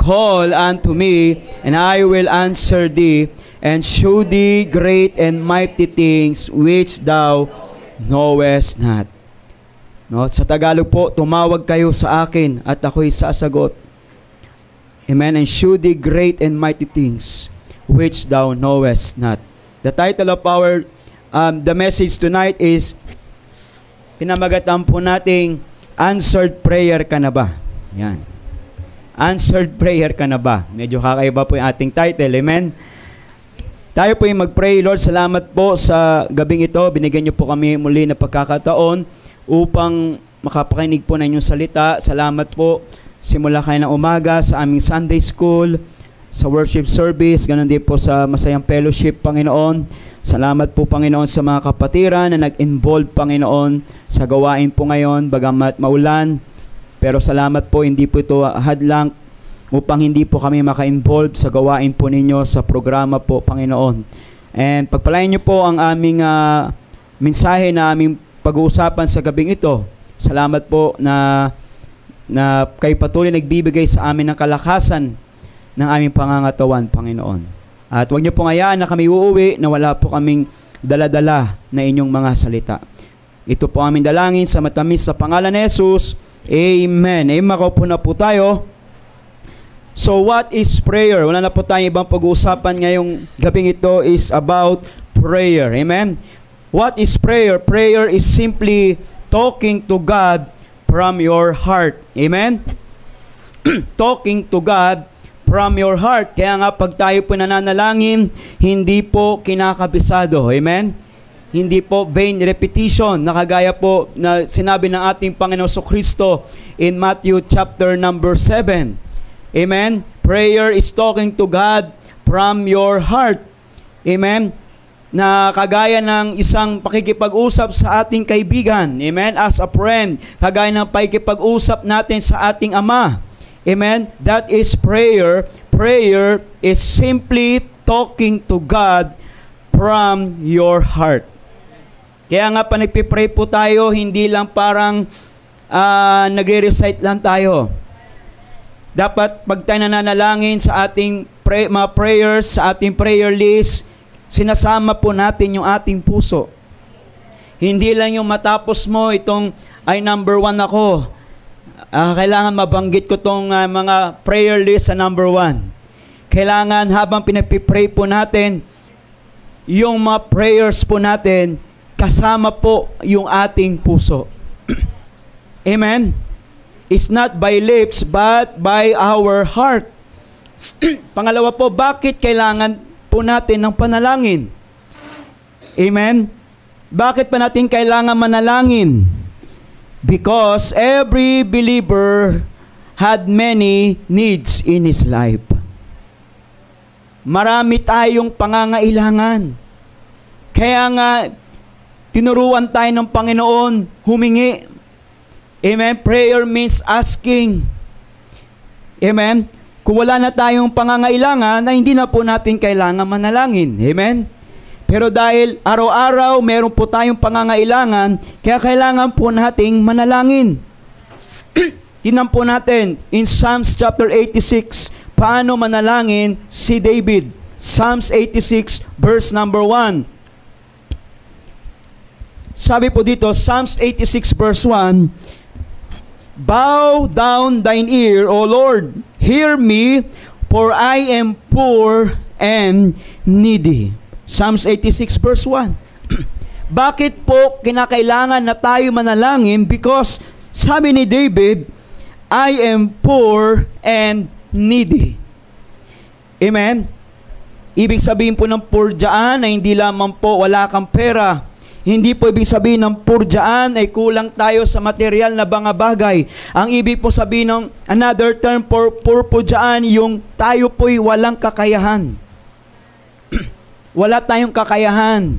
Call unto me, and I will answer thee, and show thee great and mighty things which thou knowest not. No, sa Tagalog po, tumawag kayo sa akin at ako'y sasagot. Amen. And show thee great and mighty things which thou knowest not. The title of our the message tonight is, pinamagatan po nating Answered Prayer Ka Na Ba? Yan. Answered Prayer Ka Na Ba? Medyo kakaiba po yung ating title. Amen. Tayo po yung mag-pray. Lord, salamat po sa gabing ito. Binigyan niyo po kami muli na pagkakataon upang makapakinig po na inyong salita. Salamat po. Simula kayo ng umaga sa aming Sunday School, sa worship service, ganun din po sa Masayang Fellowship, Panginoon. Salamat po, Panginoon, sa mga kapatiran na nag-involve, Panginoon, sa gawain po ngayon, bagamat maulan. Pero salamat po, hindi po ito hadlang upang hindi po kami maka-involve sa gawain po ninyo sa programa po, Panginoon. And pagpalain niyo po ang aming mensahe na aming pag-uusapan sa gabing ito. Salamat po na kayo patuloy nagbibigay sa amin ng kalakasan ng aming pangangatawan, Panginoon. At huwag niyo pong hayaan na kami uuwi na wala po kaming daladala na inyong mga salita. Ito po aming dalangin sa matamis sa pangalan ni Jesus. Amen. Makaupo na po tayo. So what is prayer? Wala na po tayong ibang pag-uusapan ngayong gabing ito is about prayer. Amen. What is prayer? Prayer is simply talking to God from your heart. Amen. Talking to God from your heart. Kaya nga pag tayo po nananalangin, hindi po kinakabisado. Amen. Hindi po vain repetition, nakagaya po na sinabi ng ating Panginoon Kristo in Matthew chapter number 7. Amen. Prayer is talking to God from your heart. Amen. Na kagaya ng isang pakikipag-usap sa ating kaibigan. Amen. As a friend. Kagaya ng pakikipag-usap natin sa ating Ama. Amen. That is prayer. Prayer is simply talking to God from your heart. Kaya nga pa nagpipray po tayo, hindi lang parang nagre-recite lang tayo. Dapat pag tayo nananalangin sa ating mga prayers, sa ating prayer list, sinasama po natin yung ating puso. Hindi lang yung matapos mo, itong ay number 1 ako. Kailangan mabanggit ko itong mga prayer list sa number 1. Kailangan habang pinagpipray po natin, yung mga prayers po natin, kasama po yung ating puso. Amen? It's not by lips, but by our heart. Pangalawa po, bakit kailangan po natin ng panalangin? Amen? Bakit pa natin kailangan manalangin? Because every believer had many needs in his life. Marami tayong pangangailangan. Kaya nga, tinuruan tayo ng Panginoon humingi. Amen? Prayer means asking. Amen? Kung wala na tayong pangangailangan, na hindi na po natin kailangan manalangin. Amen? Pero dahil araw-araw meron po tayong pangangailangan, kaya kailangan po nating manalangin. Tingnan po natin in Psalms chapter 86, paano manalangin si David. Psalms 86 verse number 1. Sabi po dito, Psalms 86 verse 1, Bow down thine ear, O Lord, hear me, for I am poor and needy. Psalms 86 verse 1. Bakit po kinakailangan na tayo manalangin? Because sabi ni David, I am poor and needy. Amen? Ibig sabihin po ng poor dyan ay hindi lamang po wala kang pera. Hindi po ibig sabihin ng poor dyan ay kulang tayo sa material na mga bagay. Ang ibig po sabihin ng another term for poor po dyan, yung tayo po'y walang kakayahan. Wala tayong kakayahan.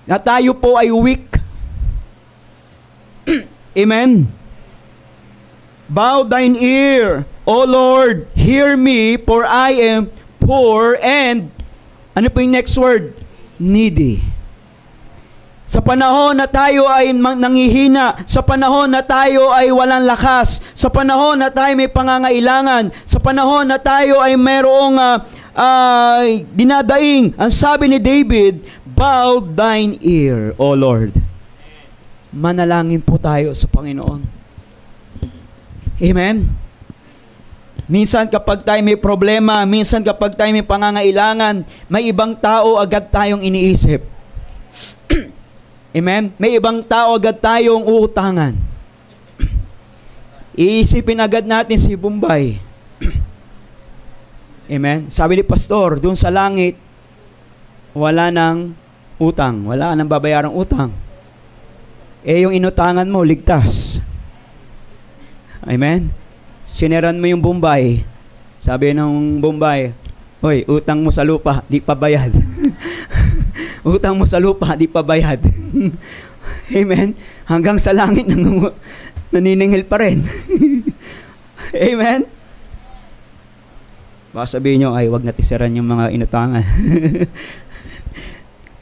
Na tayo po ay weak. Amen? Bow thine ear, O Lord, hear me, for I am poor and, ano po yung next word? Needy. Sa panahon na tayo ay nangihina, sa panahon na tayo ay walang lakas, sa panahon na tayo may pangangailangan, sa panahon na tayo ay mayroong dinadaing, ang sabi ni David, bow thine ear, O Lord. Manalangin po tayo sa Panginoon. Amen? Minsan kapag tayo may problema, minsan kapag tayo may pangangailangan, may ibang tao agad tayong iniisip. Amen? May ibang tao agad tayong uutangan. Iisipin agad natin si Bombay. Amen? Sabi ni Pastor, doon sa langit, wala nang utang. Wala nang babayarang utang. Yung inutangan mo, ligtas. Amen? Sineran mo yung Bombay. Sabi ng Bombay, hoy, utang mo sa lupa, di pa bayad. Utang mo sa lupa, di pa bayad. Amen? Hanggang sa langit, naniningil pa rin. Amen? Baka sabihin nyo, ay, wag natin siran yung mga inutangan.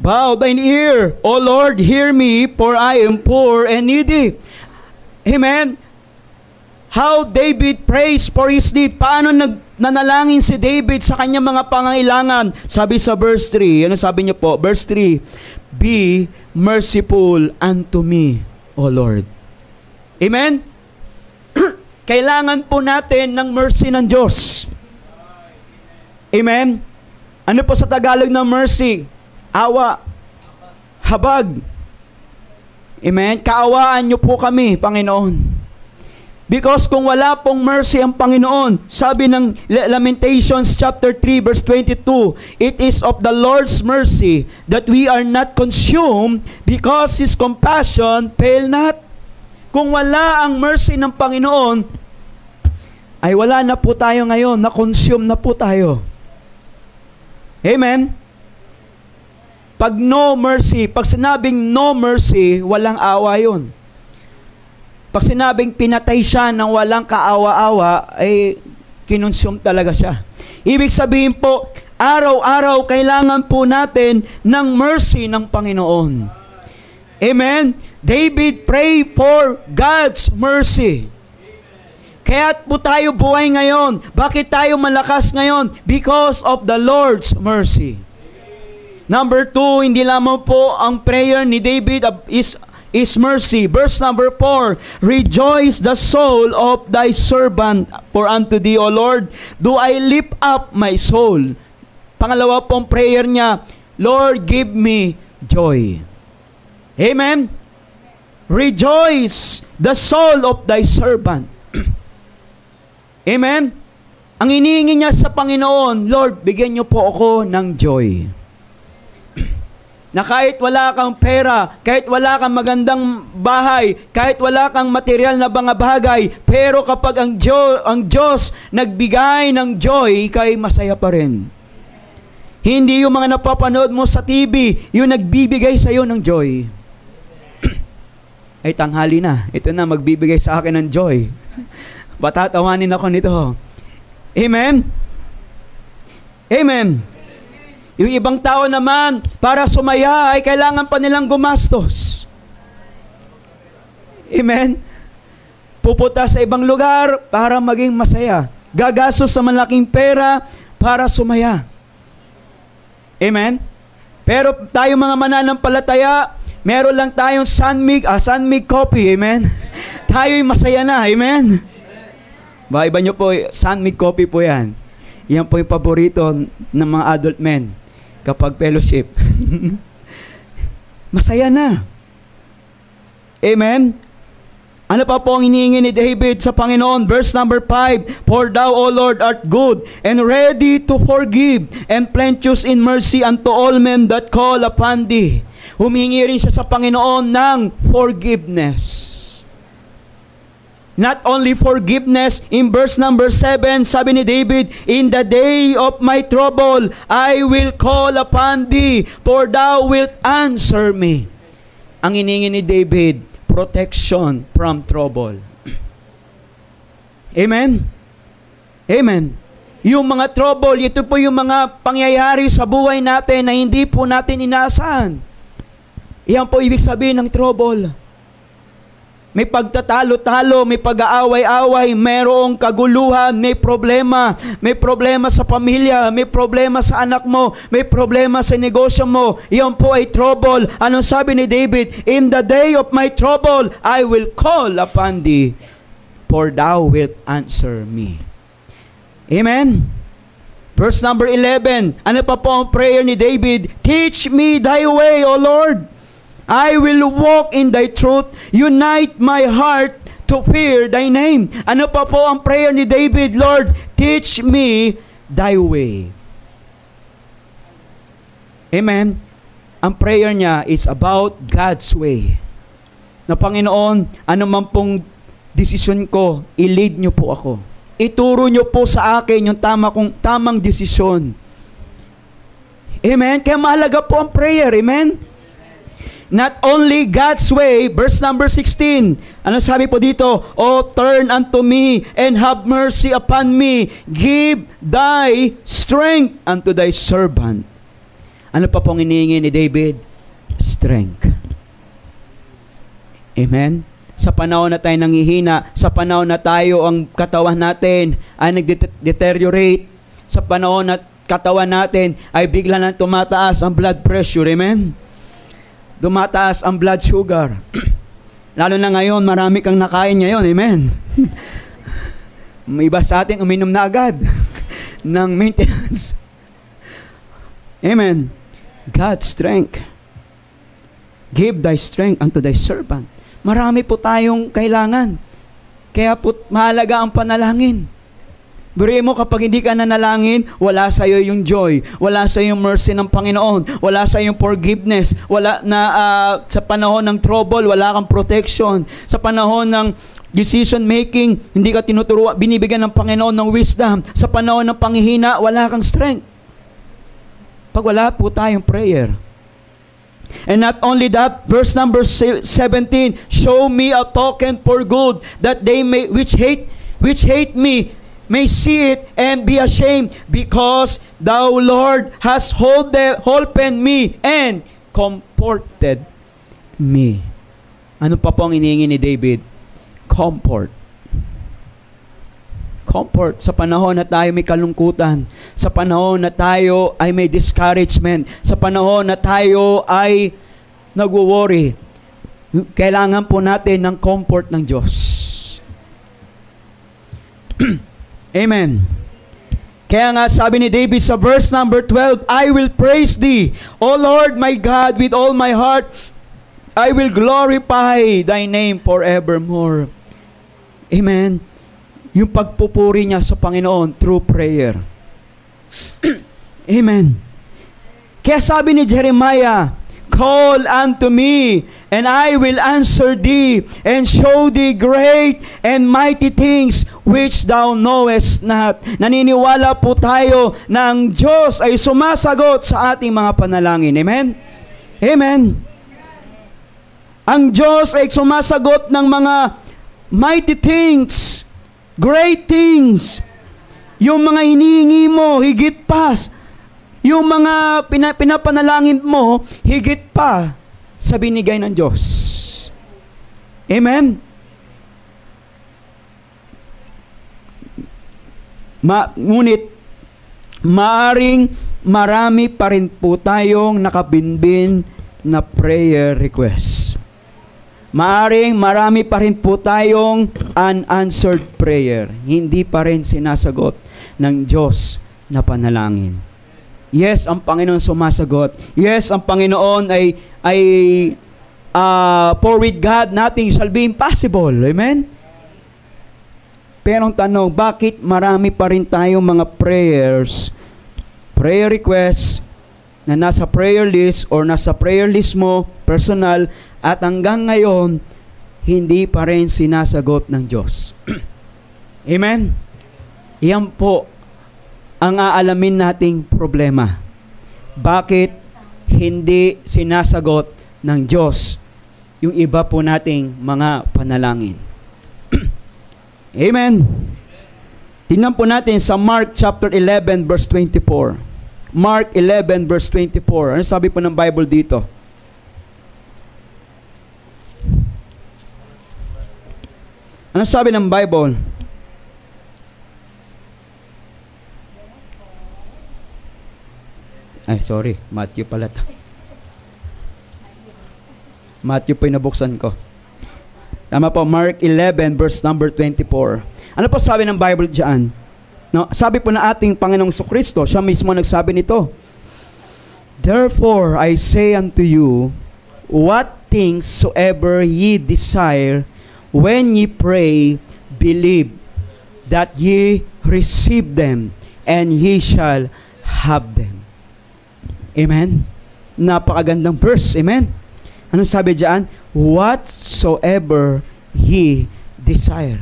Bow thine ear, O Lord, hear me, for I am poor and needy. Amen? How David prays for his need. Paano nanalangin si David sa kanyang mga pangangailangan? Sabi sa verse 3, ano sabi niyo po? Verse 3, be merciful unto me, O Lord. Amen? Kailangan po natin ng mercy ng Diyos. Amen? Ano po sa Tagalog ng mercy? Awa. Habag. Amen? Kaawaan niyo po kami, Panginoon. Because kung wala pong mercy ang Panginoon, sabi ng Lamentations chapter 3 verse 22, it is of the Lord's mercy that we are not consumed because His compassion fail not. Kung wala ang mercy ng Panginoon, ay wala na po tayo ngayon, na-consume na po tayo. Amen? Pag no mercy, pag sinabing no mercy, walang awa yun. Pag sinabing pinatay siya ng walang kaawa-awa, ay kinonsume talaga siya. Ibig sabihin po, araw-araw kailangan po natin ng mercy ng Panginoon. Amen? David pray for God's mercy. Kaya't po tayo buhay ngayon. Bakit tayo malakas ngayon? Because of the Lord's mercy. Number 2, hindi lamang po ang prayer ni David is mercy. Verse number 4, rejoice the soul of thy servant, for unto thee, O Lord, do I lift up my soul. Pangalawa pong prayer niya, Lord, give me joy. Amen? Rejoice the soul of thy servant. Amen? Ang inihingi niya sa Panginoon, Lord, bigyan niyo po ako ng joy. Na kahit wala kang pera, kahit wala kang magandang bahay, kahit wala kang material na mga bagay, pero kapag ang Diyos nagbigay ng joy, kay masaya pa rin. Hindi yung mga napapanood mo sa TV, yung nagbibigay sa iyo ng joy. Ay, tanghali na. Ito na, magbibigay sa akin ng joy. Patatawanin ako nito. Amen? Amen. Yung ibang tao naman, para sumaya, ay kailangan pa nilang gumastos. Amen? Pupunta sa ibang lugar para maging masaya. Gagastos sa malaking pera para sumaya. Amen? Pero tayo mga mananampalataya, meron lang tayong Sunmig coffee. Amen? Tayo'y masaya na. Amen? Ba, iba nyo po, Sunmig coffee po yan. Yan po yung paborito ng mga adult men kapag fellowship. Masaya na. Amen? Ano pa po ang hinihingi ni David sa Panginoon? Verse number 5, for thou, O Lord, art good, and ready to forgive, and plenteous in mercy unto all men that call upon thee. Humingi rin siya sa Panginoon ng forgiveness. Not only forgiveness, in verse number 7, sabi ni David, in the day of my trouble, I will call upon thee, for thou wilt answer me. Ang hiningi ni David, protection from trouble. Amen? Amen. Yung mga trouble, ito po yung mga pangyayari sa buhay natin na hindi po natin inaasahan. Iyan po ibig sabihin ng trouble. May pagtatalo-talo, may pag-aaway-away, mayroong kaguluhan, may problema sa pamilya, may problema sa anak mo, may problema sa negosyo mo. Iyon po ay trouble. Anong sabi ni David? In the day of my trouble, I will call upon thee, for thou wilt answer me. Amen? Verse number 11, ano pa po ang prayer ni David? Teach me thy way, O Lord. I will walk in thy truth. Unite my heart to fear thy name. Ano pa po ang prayer ni David? Lord, teach me thy way. Amen? Ang prayer niya is about God's way. Na Panginoon, ano man pong desisyon ko, i-lead niyo po ako. Ituro niyo po sa akin yung tamang desisyon. Amen? Kaya mahalaga po ang prayer. Amen? Not only God's way, verse number 16. Ano sabi po dito? O turn unto me and have mercy upon me. Give thy strength unto thy servant. Ano pa pong inihingi ni David? Strength. Amen? Sa panahon na tayo nanghihina, sa panahon na tayo ang katawan natin ay nag-deteriorate, sa panahon na katawan natin ay bigla na tumataas ang blood pressure. Amen? Dumataas ang blood sugar. Lalo na ngayon, marami kang nakain ngayon. Amen? May iba sa atin, uminom na agad ng maintenance. Amen? God's strength. Give thy strength unto thy servant. Marami po tayong kailangan. Kaya po mahalaga ang panalangin. Buriin mo, kapag hindi ka nanalangin, wala sa iyo yung joy, wala sa iyo yung mercy ng Panginoon, wala sa iyo yung forgiveness, wala na sa panahon ng trouble, wala kang protection. Sa panahon ng decision making, hindi ka tinuturuan, binibigyan ng Panginoon ng wisdom. Sa panahon ng panghihina, wala kang strength. Pag wala po tayong prayer. And not only that, verse number 17, show me a token for good, that they may which hate me may see it and be ashamed, because thou, Lord, hast holpen me and comforted me. Ano pa po ang inihingi ni David? Comfort. Comfort sa panahon na tayo may kalungkutan, sa panahon na tayo ay may discouragement, sa panahon na tayo ay nagwo-worry. Kailangan po natin ng comfort ng Diyos. Amen. Kaya nga sabi ni David sa verse number 12, I will praise thee, O Lord my God, with all my heart. I will glorify thy name forevermore. Amen. Yung pagpupuri niya sa Panginoon through prayer. Amen. Kaya sabi ni Jeremiah, call unto me, and I will answer thee, and show thee great and mighty things which thou knowest not. Naniniwala po tayo na ang Diyos ay sumasagot sa ating mga panalangin. Amen? Amen. Ang Diyos ay sumasagot ng mga mighty things, great things. Yung mga hinihingi mo, higit pa. Yung mga pinapanalangin mo, higit pa sa binigay ng Diyos. Amen? Ngunit, maaring marami pa rin po tayong nakabinbin na prayer request. Maaring marami pa rin po tayong unanswered prayer. Hindi pa rin sinasagot ng Diyos na panalangin. Yes, ang Panginoon sumasagot. Yes, ang Panginoon ay for with God, nothing shall be impossible. Amen? Pero ang tanong, bakit marami pa rin tayong mga prayer requests, na nasa prayer list or nasa prayer list mo, personal, at hanggang ngayon, hindi pa rin sinasagot ng Diyos. Amen? Yan po ang aalamin nating problema. Bakit hindi sinasagot ng Diyos yung iba po nating mga panalangin? Amen. Tingnan po natin sa Mark chapter 11 verse 24. Mark 11 verse 24. Ano sabi po ng Bible dito? Ano sabi ng Bible? Ay, sorry. Matthew pala to. Matthew po yung nabuksan ko. Tama po, Mark 11 verse number 24. Ano po sabi ng Bible diyan? No, sabi po na ating Panginoong Kristo, siya mismo nagsabi nito. Therefore, I say unto you, what things soever ye desire, when ye pray, believe that ye receive them, and ye shall have them. Amen? Napakagandang verse. Amen? Anong sabi diyan? Whatsoever ye desire.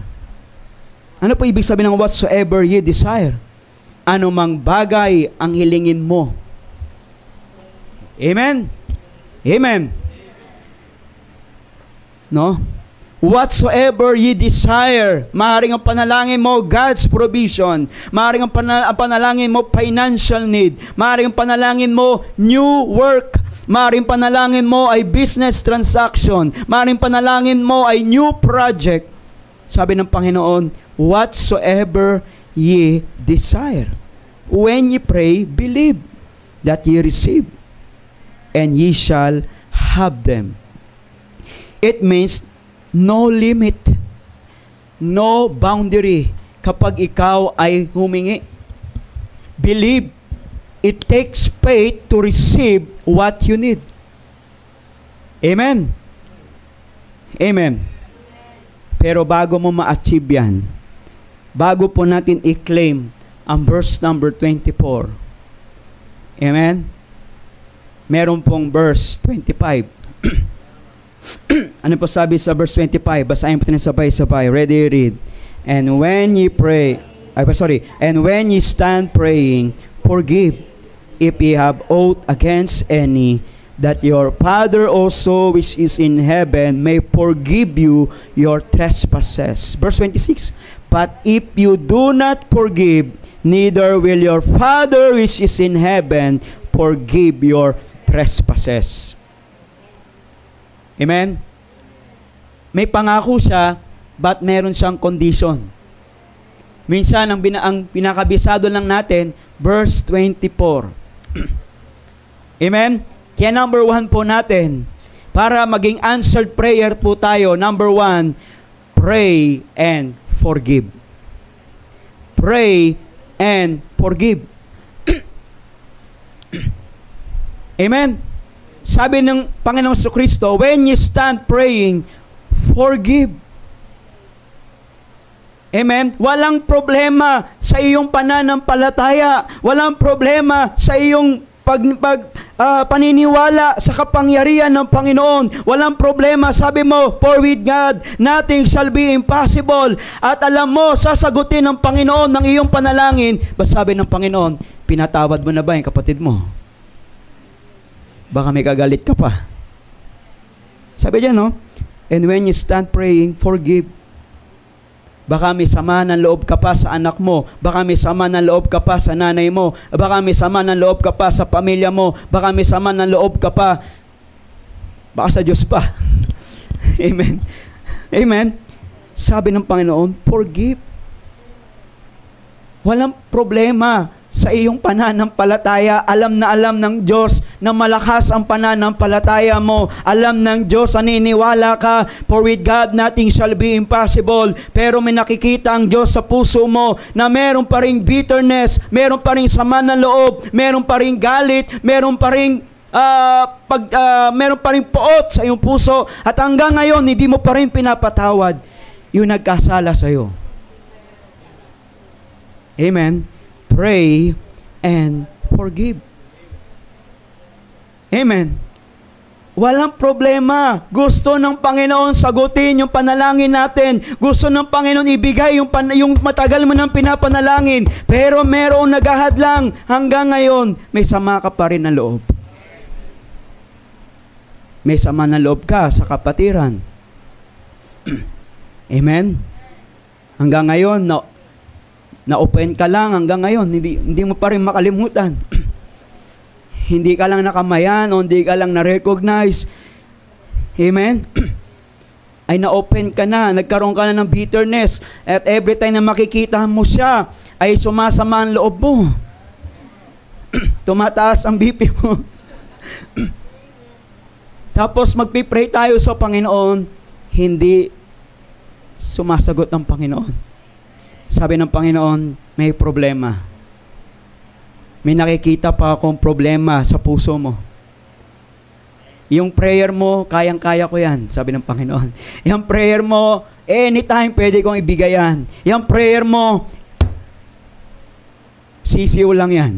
Ano po ibig sabihin ng whatsoever ye desire? Ano mang bagay ang hilingin mo. Amen? Amen. No? Whatsoever ye desire, maaaring ang panalangin mo, God's provision. Maaaring ang panalangin mo, financial need. Maaaring ang panalangin mo, new work. Maaaring panalangin mo ay business transaction. Maaaring panalangin mo ay new project. Sabi ng Panginoon, whatsoever ye desire. When ye pray, believe that ye receive, and ye shall have them. It means no limit, no boundary kapag ikaw ay humingi. Believe. It takes faith to receive what you need. Amen? Amen. Pero bago mo ma-achieve yan, bago po natin i-claim ang verse number 24. Amen? Meron pong verse 25. Ano po sabi sa verse 25? Basahin po natin sabay-sabay. Ready, read. And when ye pray, and when ye stand praying, forgive if ye have aught against any, that your Father also which is in heaven may forgive you your trespasses. Verse 26. But if you do not forgive, neither will your Father which is in heaven forgive your trespasses. Amen? May pangako siya, but meron siyang condition. Minsan, ang pinakabisado lang natin, verse 24. Amen? Kaya number 1 po natin, para maging answered prayer po tayo, number 1, pray and forgive. Pray and forgive. Amen? Sabi ng Panginoong Kristo, when you stand praying, forgive. Amen? Walang problema sa iyong pananampalataya. Walang problema sa iyong paniniwala sa kapangyarihan ng Panginoon. Walang problema. Sabi mo, for with God, nothing shall be impossible. At alam mo, sasagutin ng Panginoon ng iyong panalangin. Basta sabi ng Panginoon, pinatawad mo na ba yung kapatid mo? Baka may kagalit ka pa. Sabi diyan, no? And when you stand praying, forgive. Baka may sama ng loob ka pa sa anak mo. Baka may sama ng loob ka pa sa nanay mo. Baka may sama ng loob ka pa sa pamilya mo. Baka may sama ng loob ka pa baka sa Diyos pa. Amen. Amen. Sabi ng Panginoon, forgive. Walang problema sa iyong pananampalataya. Alam na alam ng Diyos na malakas ang pananampalataya mo. Alam ng Diyos, naniniwala ka, for with God nothing shall be impossible. Pero may nakikita ang Diyos sa puso mo na meron pa ring bitterness, meron pa ring sama ng loob, meron pa ring galit, meron pa ring meron pa ring poot sa iyong puso, at hanggang ngayon hindi mo pa rin pinapatawad yung nagkasala sa iyo. Amen. Pray and forgive. Amen. Walang problema. Gusto ng Panginoon sagutin yung panalangin natin. Gusto ng Panginoon ibigay yung matagal mo nang pinapanalangin. Pero merong naghahadlang. Hanggang ngayon, may sama ka pa rin na loob. May sama na loob ka sa kapatiran. Amen. Hanggang ngayon, na-open ka lang hanggang ngayon, hindi mo pa rin makalimutan. Hindi ka lang nakamayan o hindi ka lang na-recognize. Amen? ay na-open ka na, nagkaroon ka na ng bitterness, at every time na makikita mo siya, ay sumasama ang loob mo. Tumataas ang BP mo. Tapos magpipray tayo sa Panginoon, hindi sumasagot ang Panginoon. Sabi ng Panginoon, may problema. May nakikita pa akong problema sa puso mo. Yung prayer mo, kayang-kaya ko yan, sabi ng Panginoon. Yung prayer mo, anytime pwede kong ibigay yan. Yung prayer mo, sisiw lang yan.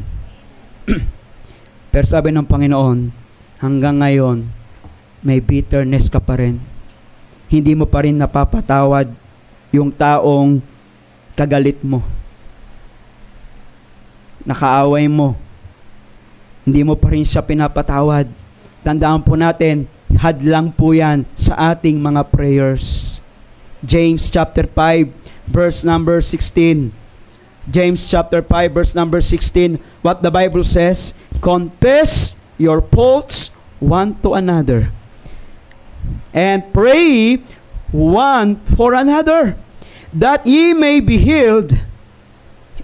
Pero sabi ng Panginoon, hanggang ngayon, may bitterness ka pa rin. Hindi mo pa rin napapatawad yung taong kagalit mo. Nakaaway mo. Hindi mo pa rin siya pinapatawad. Tandaan po natin, hadlang po yan sa ating mga prayers. James chapter 5, verse number 16. James chapter 5, verse number 16. What the Bible says, confess your faults one to another, and pray one for another, that ye may be healed.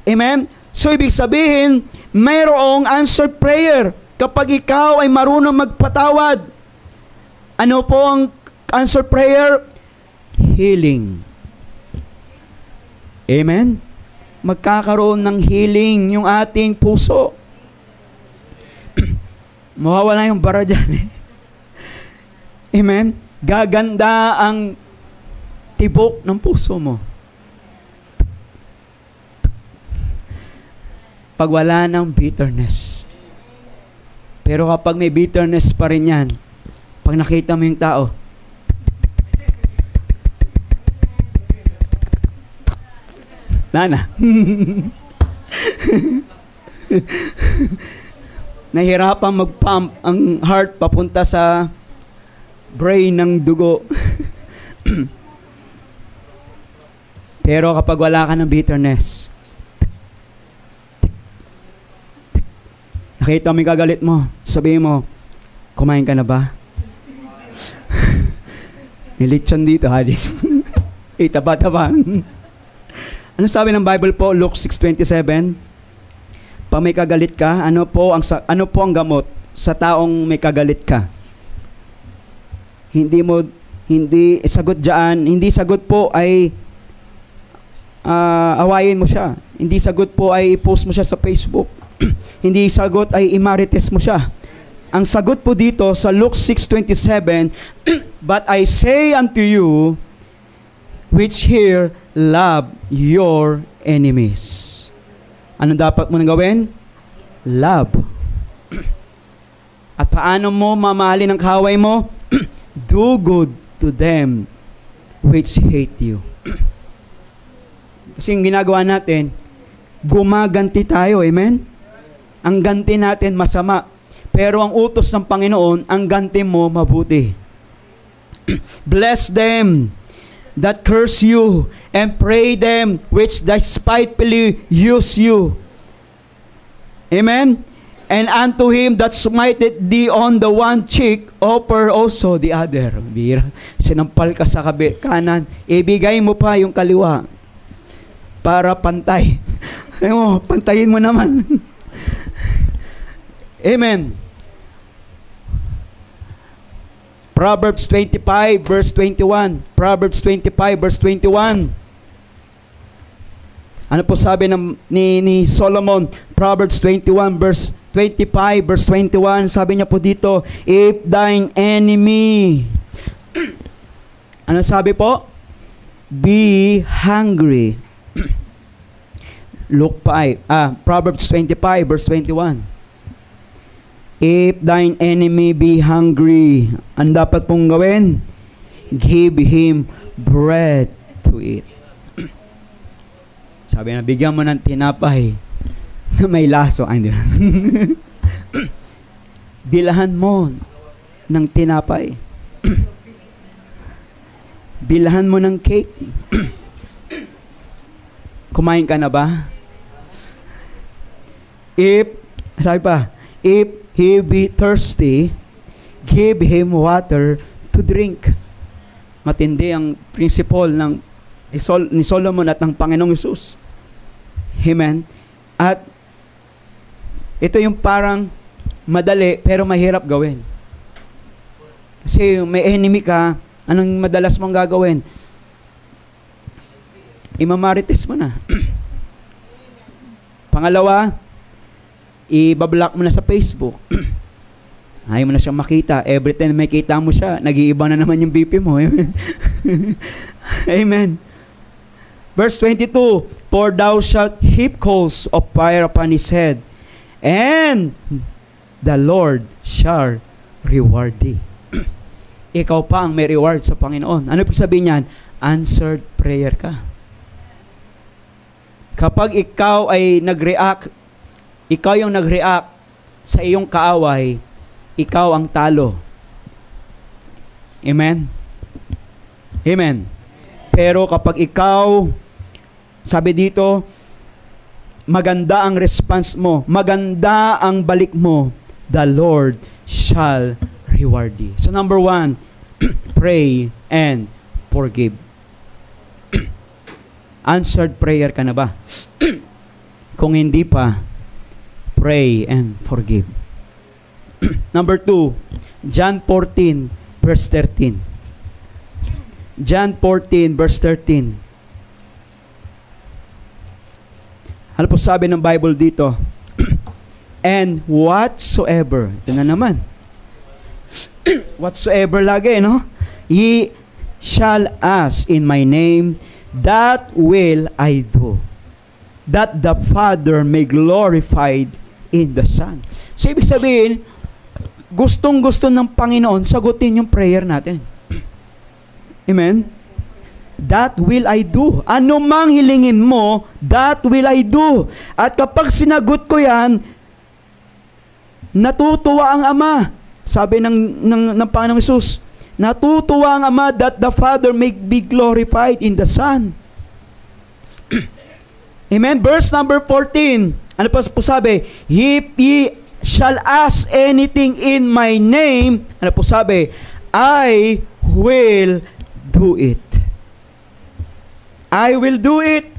Amen? So, ibig sabihin, mayroong answered prayer kapag ikaw ay marunong magpatawad. Ano po ang answered prayer? Healing. Amen? Magkakaroon ng healing yung ating puso. Mawawala yung bara dyan eh. Amen? Gaganda ang tibok ng puso mo. Pag wala ng bitterness. Pero kapag may bitterness pa rin yan, pag nakita mo yung tao, Nana, nahirapan mag-pump ang heart papunta sa brain ng dugo. Pero kapag wala ka ng bitterness, nakita mo yung kagalit mo, sabihin mo, kumain ka na ba? Nilitsyon dito, hadis. Taba-taba. Ano sabi ng Bible po, Luke 6:27? Pag may kagalit ka, ano po ang gamot sa taong may kagalit ka? Hindi sagot diyan, hindi sagot po ay awayin mo siya. Hindi sagot po ay i-post mo siya sa Facebook. Hindi sagot ay i-marites mo siya. Ang sagot po dito sa Luke 6:27, but I say unto you, which hear, love your enemies. Anong dapat mo nang gawin? Love. At paano mo mamahalin ang kaaway mo? Do good to them which hate you. Kasi yung ginagawa natin, gumaganti tayo, amen? Ang ganti natin masama. Pero ang utos ng Panginoon, ang ganti mo mabuti. Bless them that curse you, and pray them which despitefully use you. Amen? And unto him that smiteth thee on the one cheek, offer also the other. Bira, sinampal ka sa kanan, ibigay mo pa yung kaliwa para pantay. Ayun, pantayin mo naman. Amen. Proverbs 25 verse 21. Proverbs 25 verse 21. Ano po sabi ni Solomon? Proverbs 21 verse 25 verse 21. Sabi niya po dito, if thine enemy, ano sabi po? Be hungry. Proverbs 25 verse 21. If thine enemy be hungry, ang dapat pong gawin? Give him bread to eat. Sabi na, bigyan mo ng tinapay na may laso. Ay, hindi na. Bilahan mo ng tinapay. Bilahan mo ng cake. Kumain ka na ba? Sabi pa, if he be thirsty, give him water to drink. Matindi ang principle ni Solomon at ng Panginoong Hesus. Amen? At ito yung parang madali pero mahirap gawin. Kasi may enemy ka, anong madalas mong gagawin? Imamarites mo na. Pangalawa, i-block mo na sa Facebook. Ayaw mo na siyang makita. Every time may kita mo siya, nag-iiba na naman yung BP mo. Amen. Amen. Verse 22, For thou shalt heap coals of fire upon his head, and the Lord shall reward thee. Ikaw pa ang may reward sa Panginoon. Ano ibig sabihin niyan? Answered prayer ka. Kapag ikaw ay nag-react, ikaw yung nag-react sa iyong kaaway, ikaw ang talo. Amen? Amen. Pero kapag ikaw, sabi dito, maganda ang response mo, maganda ang balik mo, the Lord shall reward thee. So number 1, pray and forgive. Answered prayer ka na ba? Kung hindi pa, pray and forgive. Number 2, John 14, verse 13. John 14, verse 13. Ano po sabi ng Bible dito? And whatsoever, ito na naman. Whatsoever lagi, no? Ye shall ask in my name, that will I do, that the Father may glorified in the Son. So, ibig sabihin, gustong-gusto ng Panginoon sagutin yung prayer natin. Amen? That will I do. Ano mang hilingin mo, that will I do. At kapag sinagot ko yan, natutuwa ang Ama. Sabi ng Panginoong Hesus, natutuwa ang Ama that the Father may be glorified in the Son. Amen? Verse number 14. Ano pa po sabi? If ye shall ask anything in my name, ano po sabi? I will do it. I will do it.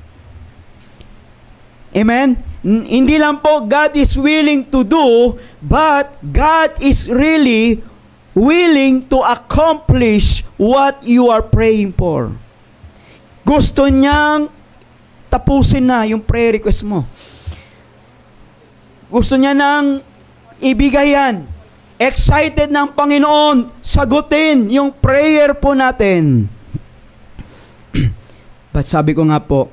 Amen? Hindi lang po God is willing to do, but God is really willing to accomplish what you are praying for. Gusto niyang tapusin na yung prayer request mo. Gusto niya nang ibigay yan. Excited ng Panginoon, sagutin yung prayer po natin. But sabi ko nga po,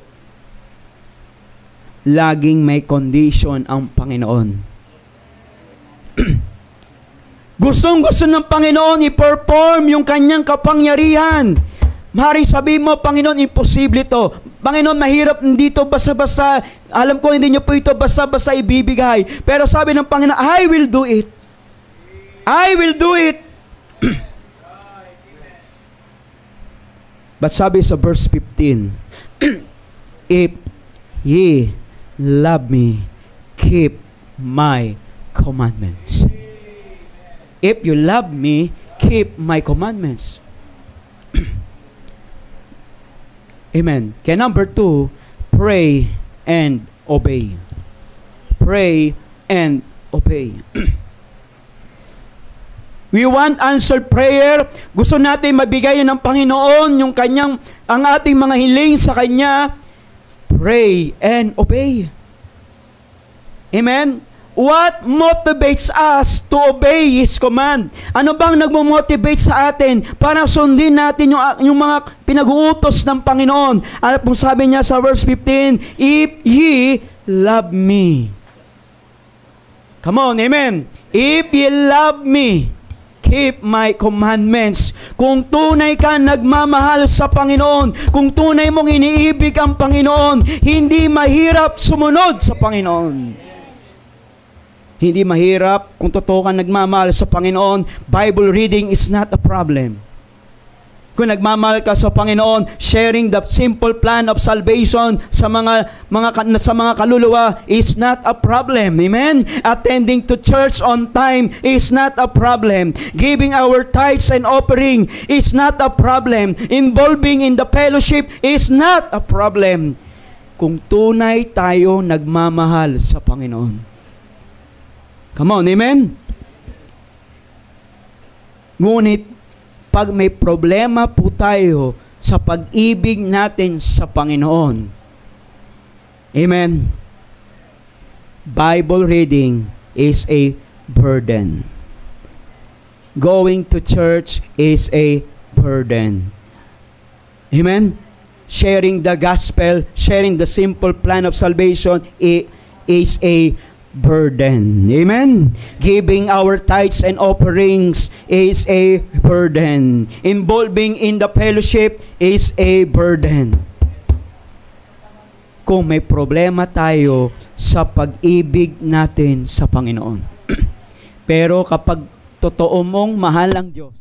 laging may condition ang Panginoon. Gustong-gusto ng Panginoon i-perform yung kanyang kapangyarihan. Maaaring sabihin mo, Panginoon, imposible to. Panginoon, mahirap dito basta-basta. Alam ko, hindi niyo po ito basta-basta ibibigay. Pero sabi ng Panginoon, I will do it. I will do it. But sabi sa verse 15, if ye love me, keep my commandments. If you love me, keep my commandments. Amen. Kaya number 2, pray and obey. Pray and obey. We want answered prayer. Gusto natin mabigay ng Panginoon ang ating mga hiling sa Kanya. Pray and obey. Amen? What motivates us to obey His command? Ano bang nagmo-motivate sa atin para sundin natin yung mga pinag-uutos ng Panginoon? Ano pong sabi niya sa verse 15? If ye love me. Come on, amen. If ye love me, keep my commandments. Kung tunay ka nagmamahal sa Panginoon, kung tunay mong iniibig ang Panginoon, hindi mahirap sumunod sa Panginoon. Hindi mahirap kung totoo ka nagmamahal sa Panginoon. Bible reading is not a problem. Kung nagmamahal ka sa Panginoon, sharing the simple plan of salvation sa mga kaluluwa is not a problem. Amen? Attending to church on time is not a problem. Giving our tithes and offering is not a problem. Involving in the fellowship is not a problem. Kung tunay tayo nagmamahal sa Panginoon. Come on, amen? Ngunit, pag may problema po tayo sa pag-ibig natin sa Panginoon, amen, Bible reading is a burden. Going to church is a burden. Amen? Sharing the gospel, sharing the simple plan of salvation is a burden. Amen? Giving our tithes and offerings is a burden. Involving in the fellowship is a burden. Kung may problema tayo sa pag-ibig natin sa Panginoon. Pero kapag totoo mong mahal ang Diyos,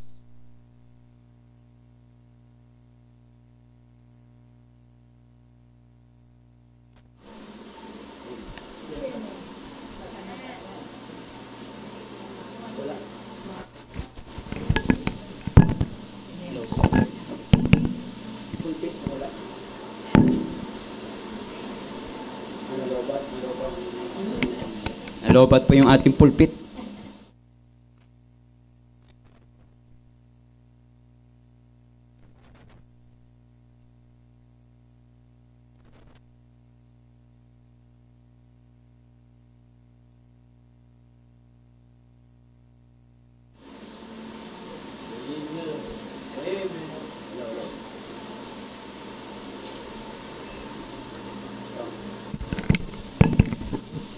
nalobat po yung ating pulpit.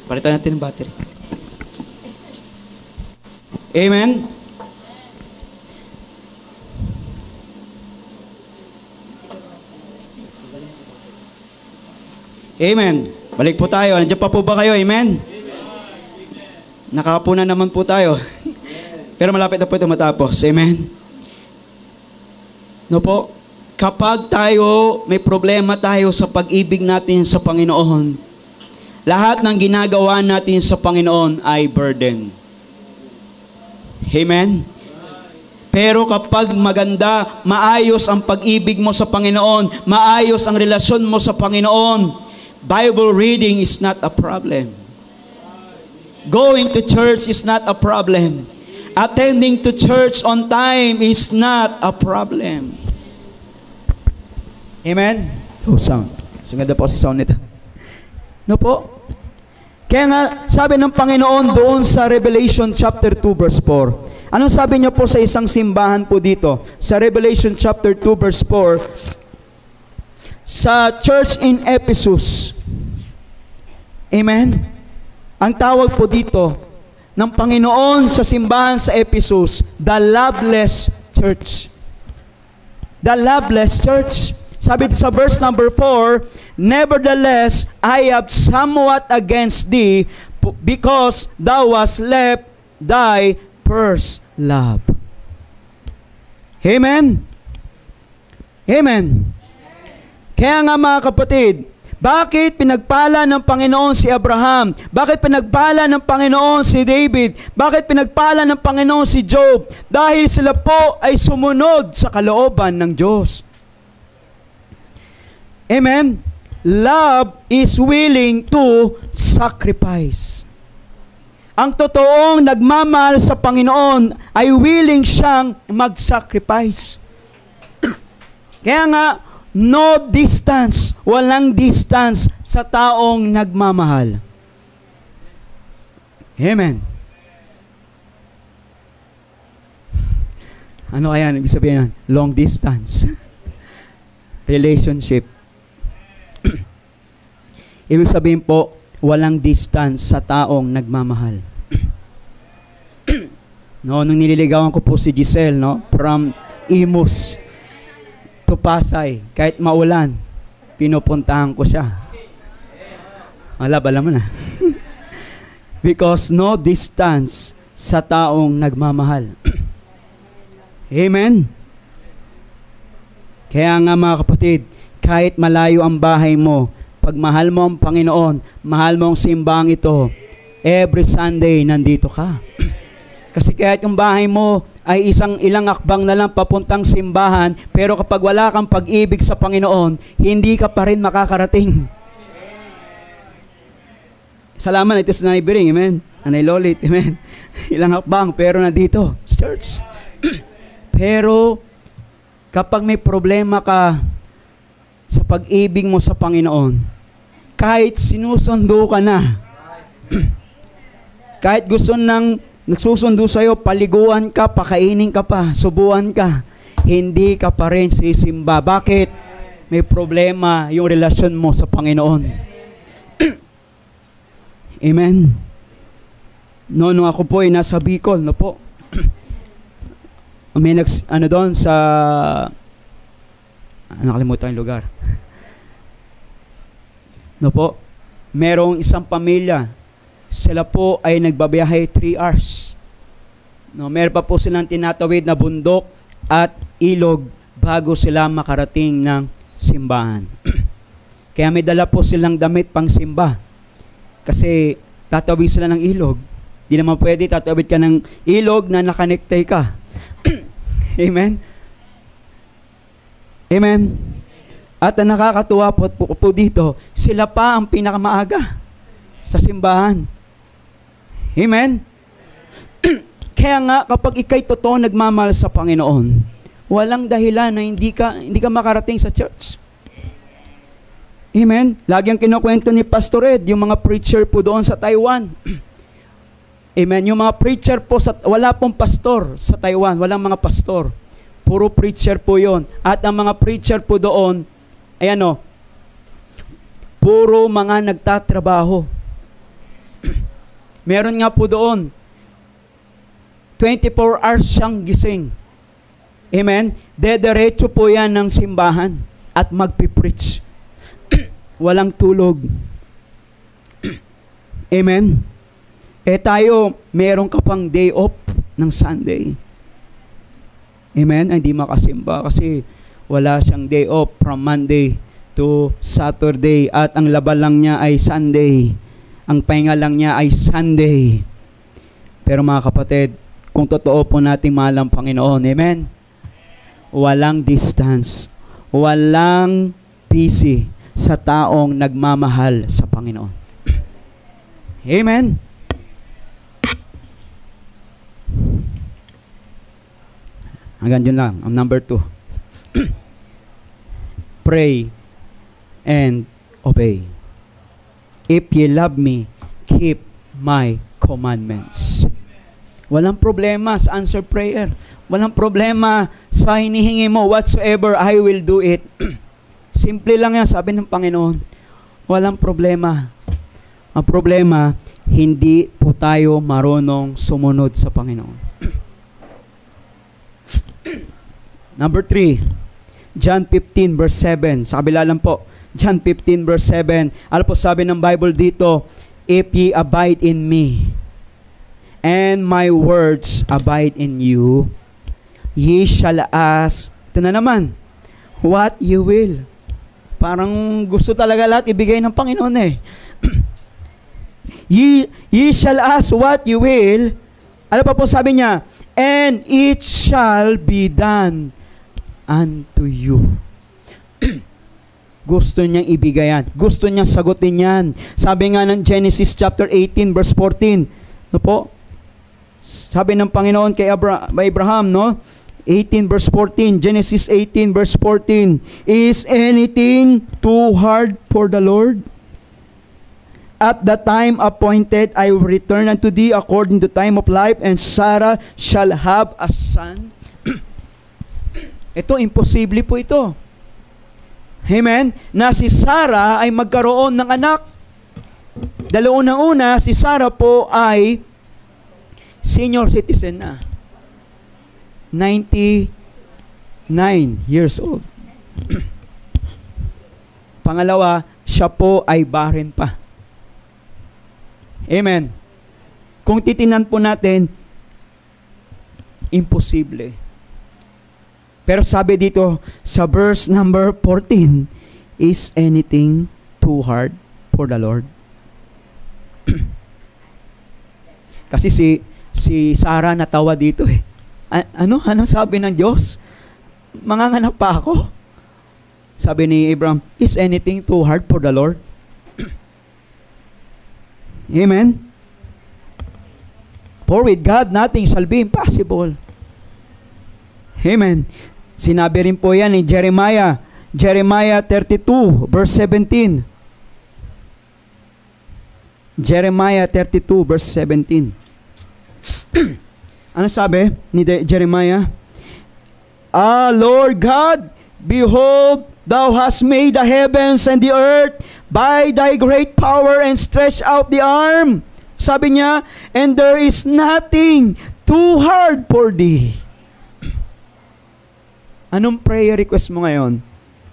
Palitan natin ang battery. Amen? Amen. Balik po tayo. Nandiyan pa po ba kayo? Amen? Nakakapo na naman po tayo. Pero malapit na po ito matapos. Amen? No po? Kapag tayo, may problema tayo sa pag-ibig natin sa Panginoon, lahat ng ginagawa natin sa Panginoon ay burden. Amen? Pero kapag maganda, maayos ang pag-ibig mo sa Panginoon, maayos ang relasyon mo sa Panginoon, Bible reading is not a problem. Going to church is not a problem. Attending to church on time is not a problem. Amen? Oh, sound. So, ganda po si sound nito. No po? Kaya nga, sabi ng Panginoon doon sa Revelation chapter 2 verse 4. Anong sabi niyo po sa isang simbahan po dito? Sa Revelation chapter 2 verse 4, sa church in Ephesus. Amen? Ang tawag po dito ng Panginoon sa simbahan sa Ephesus, the loveless church. The loveless church. Sabi sa verse number 4, nevertheless, I have somewhat against thee, because thou hast left thy first love. Amen? Amen? Kaya nga mga kapatid, bakit pinagpala ng Panginoon si Abraham? Bakit pinagpala ng Panginoon si David? Bakit pinagpala ng Panginoon si Job? Dahil sila po ay sumunod sa kalooban ng Diyos. Amen? Love is willing to sacrifice. Ang totoong nagmamahal sa Panginoon ay willing siyang mag-sacrifice. Kaya nga, no distance, walang distance sa taong nagmamahal. Amen. Ano kaya ibig sabihin nun? Long distance. Relationship. Ibig sabihin po, walang distance sa taong nagmamahal. No, nung nililigawan ko po si Giselle, no, from Imus to Pasay, kahit maulan, pinupuntahan ko siya. Alam mo na. Because no distance sa taong nagmamahal. Amen? Kaya nga mga kapatid, kahit malayo ang bahay mo, pag mahal mo ang Panginoon, mahal mo ang simbahang ito, every Sunday nandito ka. Kasi kahit yung bahay mo ay ilang akbang na lang papuntang simbahan, pero kapag wala kang pag-ibig sa Panginoon, hindi ka pa rin makakarating. Salamat ito sa Nanay Biring, amen. Nanay Lolit, amen. Ilang akbang, pero nandito, church. Pero kapag may problema ka sa pag-ibig mo sa Panginoon, kahit sinusundo ka na, kahit gusto nang nagsusundo sa'yo, paliguan ka, pakainin ka pa, subuan ka, hindi ka pa rin sisimba. Bakit? May problema yung relasyon mo sa Panginoon. Amen. Nung ako po ay nasa Bicol, no po, may doon sa, nakalimutan yung lugar. No po, merong isang pamilya, sila po ay nagbabiyahe 3 hours. No, meron pa po silang tinatawid na bundok at ilog bago sila makarating ng simbahan. Kaya may dala po silang damit pang simba. Kasi tatawid sila ng ilog. Di naman pwede tatawid ka ng ilog na nakanektay ka. Amen? Amen? At ang nakakatuwa po dito, sila pa ang pinakamaaga sa simbahan. Amen? Kaya nga, kapag ikay totoo nagmamahal sa Panginoon, walang dahilan na hindi ka makarating sa church. Amen? Lagi ang kinukwento ni Pastor Ed, yung mga preacher po doon sa Taiwan. Amen? Yung mga preacher po, wala pong pastor sa Taiwan, walang mga pastor. Puro preacher po yon. At ang mga preacher po doon, ayan o, puro mga nagtatrabaho. Meron nga po doon, 24 hours siyang gising. Amen? Dediretso po yan ng simbahan at magpipreach. Walang tulog. Amen? Tayo, meron ka pang day off ng Sunday. Amen? Hindi makasimba kasi wala siyang day off from Monday to Saturday at ang laban lang niya ay Sunday. Ang pahinga lang niya ay Sunday. Pero mga kapatid, kung totoo po nating mahal ang Panginoon, amen? Walang distance, walang busy sa taong nagmamahal sa Panginoon. Amen? Hanggang dyan lang. Ang number 2. Pray and obey. If ye love me, keep my commandments. Walang problema sa answer prayer. Walang problema sa hinihingi mo. Whatsoever, I will do it. Simple lang yan, sabi ng Panginoon. Walang problema. Ang problema, hindi po tayo marunong sumunod sa Panginoon. Number 3, John 15 verse 7. Sa kabila lang po, John 15 verse 7. Ano po sabi ng Bible dito? If ye abide in me, and my words abide in you, ye shall ask, ito na naman, what you will. Parang gusto talaga lahat ibigay ng Panginoon eh. Ye shall ask what you will. Ano pa po sabi niya? And it shall be done unto you. Gusto niyang ibigay yan. Gusto niyang sagutin yan. Sabi nga ng Genesis chapter 18 verse 14. No po? Sabi ng Panginoon kay Abraham, no? 18 verse 14. Genesis 18 verse 14. Is anything too hard for the Lord? At the time appointed, I will return unto thee according to time of life, and Sarah shall have a son. Ito, imposible po ito. Amen? Na si Sarah ay magkaroon ng anak. Una, si Sarah po ay senior citizen na. 99 years old. Pangalawa, siya po ay barren pa. Amen. Kung titinan po natin, imposible. Pero sabi dito sa verse number 14, is anything too hard for the Lord? Kasi si Sarah natawa dito eh. Anong sabi ng Diyos? Manganganak pa ako? Sabi ni Abraham, is anything too hard for the Lord? Amen? For with God, nothing shall be impossible. Amen. Sinabi rin po yan ni Jeremiah 32, verse 17. Jeremiah 32, verse 17. Ano sabi ni Jeremiah? Lord God, behold, Thou hast made the heavens and the earth by Thy great power and stretched out the arm. Sabi niya, and there is nothing too hard for Thee. Anong prayer request mo ngayon?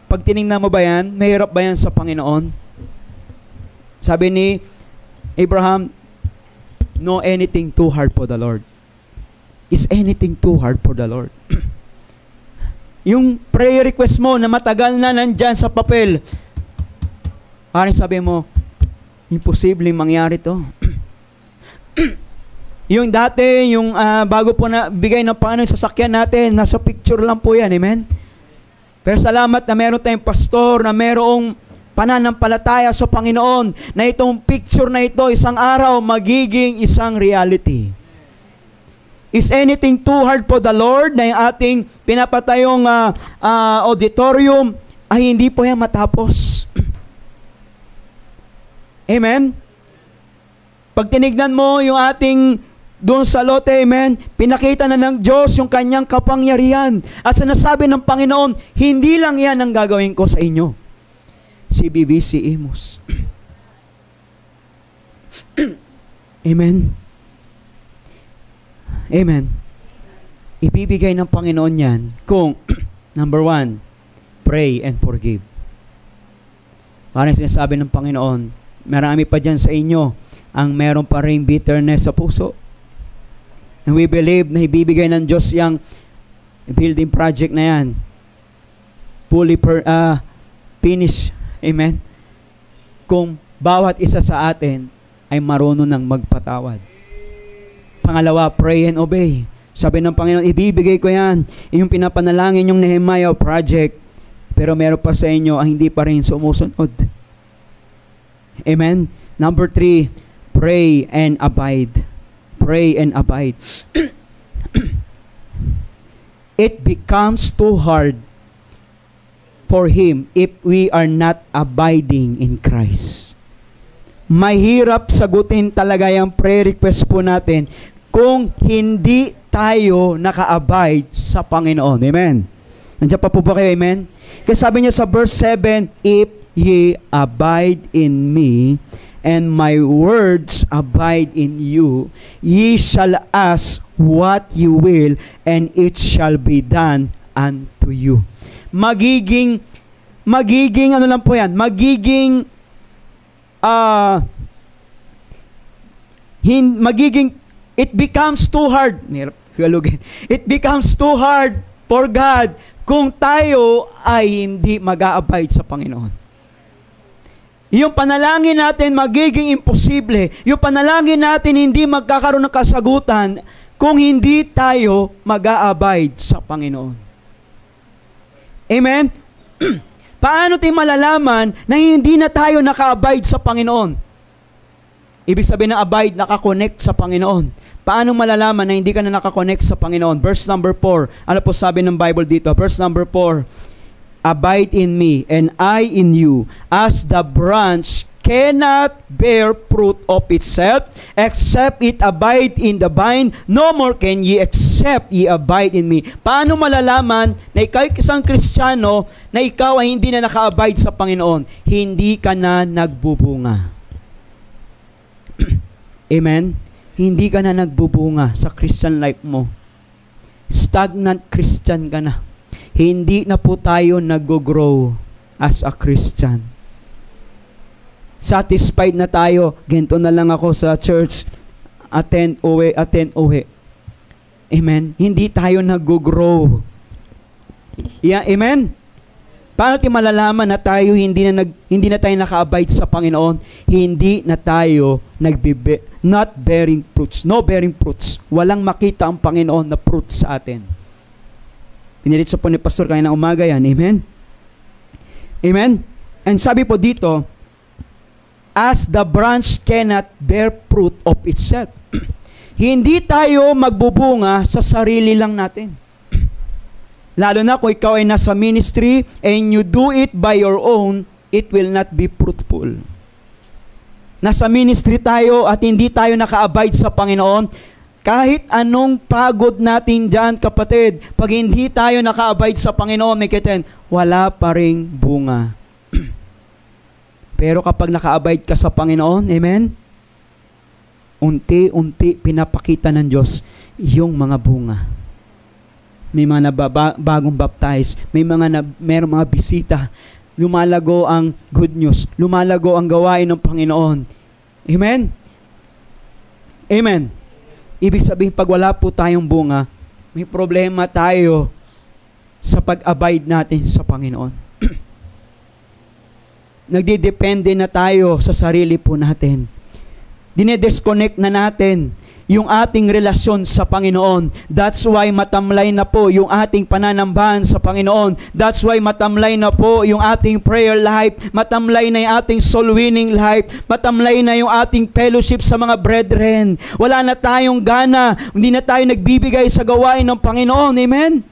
Pag tinignan mo ba yan, mahirap ba yan sa Panginoon? Sabi ni Abraham, no anything too hard for the Lord. Is anything too hard for the Lord? Yung prayer request mo na matagal na nandyan sa papel, parang sabi mo, imposibleng mangyari to. Yung dati, yung bago po na bigay ng Panginoon sa sasakyan natin, nasa picture lang po yan, amen? Pero salamat na meron tayong pastor, na merong pananampalataya sa Panginoon, na itong picture na ito, isang araw, magiging isang reality. Is anything too hard for the Lord na yung ating pinapatayong auditorium ay hindi po yan matapos? Amen? Pag tinignan mo yung ating doon sa lote, amen, pinakita na ng Diyos yung kanyang kapangyarihan. At sinasabi ng Panginoon, hindi lang yan ang gagawin ko sa inyo. Si BBC Amos. Amen. Amen. Ibibigay ng Panginoon yan kung, number 1, pray and forgive. Parang sinasabi ng Panginoon, marami pa dyan sa inyo ang meron pa rin bitterness sa puso. And we believe na ibibigay ng Diyos yung building project na yan. Fully finished. Amen. Kung bawat isa sa atin ay marunong ng magpatawad. Pangalawa, pray and obey. Sabi ng Panginoon, ibibigay ko yan. Yung pinapanalangin yung Nehemiah project. Pero meron pa sa inyo ang hindi pa rin sumusunod. Amen. Number 3, pray and abide. Pray and abide. It becomes too hard for Him if we are not abiding in Christ. Mahirap sagutin talaga yung prayer request po natin kung hindi tayo naka-abide sa Panginoon. Amen. Nandiyan pa po ba kayo? Amen? Kasi sabi niya sa verse 7, if ye abide in me, and my words abide in you, ye shall ask what you will, and it shall be done unto you. Magiging ano lang po yan, magiging it becomes too hard. It becomes too hard for God kung tayo ay hindi mag-a-abide sa Panginoon. Yung panalangin natin magiging imposible. Yung panalangin natin hindi magkakaroon ng kasagutan kung hindi tayo mag-a-abide sa Panginoon. Amen? Paano tayo malalaman na hindi na tayo naka-abide sa Panginoon? Ibig sabihin ng abide, nakakonect sa Panginoon. Paano malalaman na hindi ka na nakakonect sa Panginoon? Verse number 4. Ano po sabi ng Bible dito? Verse number 4. Abide in me, and I in you, as the branch cannot bear fruit of itself, except it abide in the vine, no more can ye except ye abide in me. Paano malalaman na ikaw isang Kristiyano, na ikaw ay hindi na naka-abide sa Panginoon? Hindi ka na nagbubunga. Amen? Hindi ka na nagbubunga sa Christian life mo. Stagnant Christian ka na. Hindi na po tayo nag-grow as a Christian. Satisfied na tayo. Ganito na lang ako sa church. Attend, uwi. Amen? Hindi tayo nag-grow. Yeah, amen? Paano tayo malalaman na tayo hindi na tayo naka-abide sa Panginoon? Hindi na tayo not bearing fruits. No bearing fruits. Walang makita ang Panginoon na fruits sa atin. Pinilit po ni Pastor kanina umaga yan. Amen? Amen? And sabi po dito, as the branch cannot bear fruit of itself. Hindi tayo magbubunga sa sarili lang natin. Lalo na kung ikaw ay nasa ministry and you do it by your own, it will not be fruitful. Nasa ministry tayo at hindi tayo naka-abide sa Panginoon, kahit anong pagod natin dyan, kapatid, pag hindi tayo naka-abide sa Panginoon, may kitin, wala pa ring bunga. Pero kapag naka-abide ka sa Panginoon, amen? Unti-unti pinapakita ng Diyos yung mga bunga. May mga bagong baptize, mayroong mga bisita, lumalago ang good news, lumalago ang gawain ng Panginoon. Amen? Amen. Ibig sabihin, pag wala po tayong bunga, may problema tayo sa pag-abide natin sa Panginoon. Nagdidepende na tayo sa sarili po natin. Dinedisconnect na natin yung ating relasyon sa Panginoon. That's why matamlay na po yung ating pananambahan sa Panginoon. That's why matamlay na po yung ating prayer life. Matamlay na yung ating soul winning life. Matamlay na yung ating fellowship sa mga brethren. Wala na tayong gana. Hindi na tayo nagbibigay sa gawain ng Panginoon. Amen?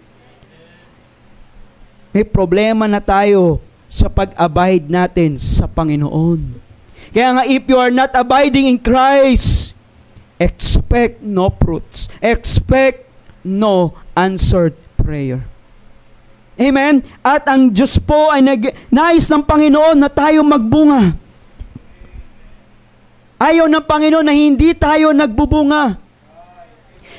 May problema na tayo sa pag-abide natin sa Panginoon. Kaya nga, if you are not abiding in Christ, expect no fruits. Expect no answered prayer. Amen? At ang Diyos po ay nais ng Panginoon na tayo magbunga. Ayaw ng Panginoon na hindi tayo nagbubunga.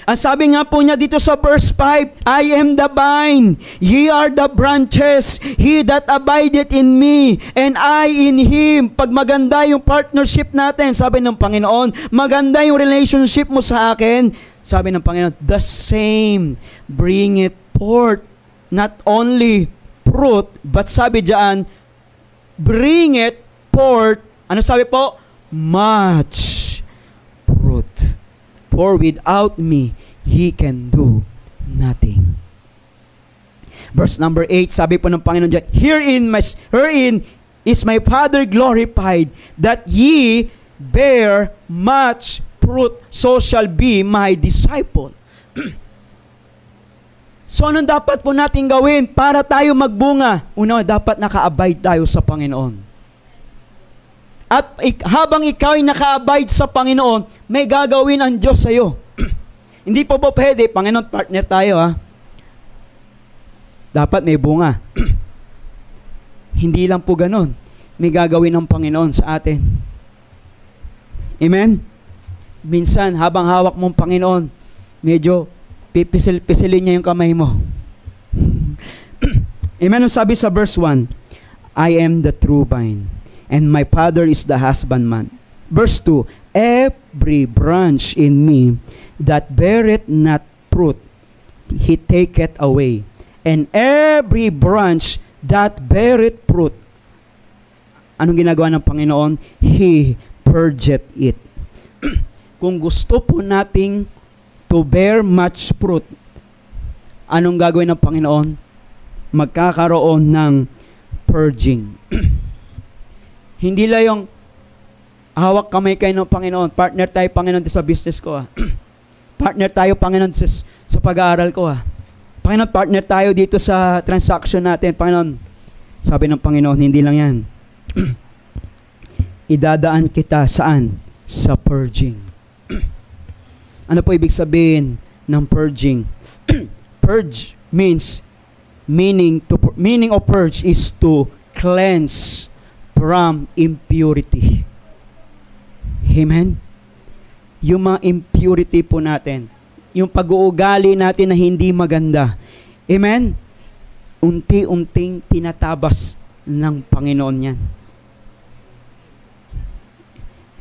Ang sabi nga po niya dito sa verse 5, I am the vine, ye are the branches, he that abideth in me, and I in him. Pag maganda yung partnership natin, sabi ng Panginoon, maganda yung relationship mo sa akin, sabi ng Panginoon, the same, bring it forth, not only fruit, but sabi diyan, bring it forth, ano sabi po? Much fruit. For without me, ye can do nothing. Verse number 8, sabi po ng Panginoon dyan, herein is my Father glorified, that ye bear much fruit, so shall be my disciple. So, anong dapat po natin gawin para tayo magbunga? Una, dapat naka-abide tayo sa Panginoon. At habang ikaw ay naka-abide sa Panginoon, may gagawin ang Diyos sa iyo. Hindi po pwede, Panginoon, partner tayo ha. Dapat may bunga. Hindi lang po ganun. May gagawin ng Panginoon sa atin. Amen? Minsan, habang hawak mong Panginoon, medyo pipisil-pisilin niya yung kamay mo. Amen? Ang sabi sa verse 1, I am the true vine, and my Father is the husbandman. Verse 2, every branch in me that beareth not fruit, he taketh away. And every branch that beareth fruit, anong ginagawa ng Panginoon? He purgeth it. Kung gusto po nating to bear much fruit, anong gagawin ng Panginoon? Magkakaroon ng purging. Hindi lang yung hawak kamay kayo ng Panginoon. Partner tayo, Panginoon, sa business ko. Partner tayo, Panginoon, sa pag-aaral ko. Panginoon, partner tayo dito sa transaction natin. Panginoon, sabi ng Panginoon, hindi lang yan. Idadaan kita saan? Sa purging. Ano po ibig sabihin ng purging? Purge meaning of purge is to cleanse from impurity. Amen? Yung mga impurity po natin, yung pag-uugali natin na hindi maganda. Amen? Unti-unting tinatabas ng Panginoon yan.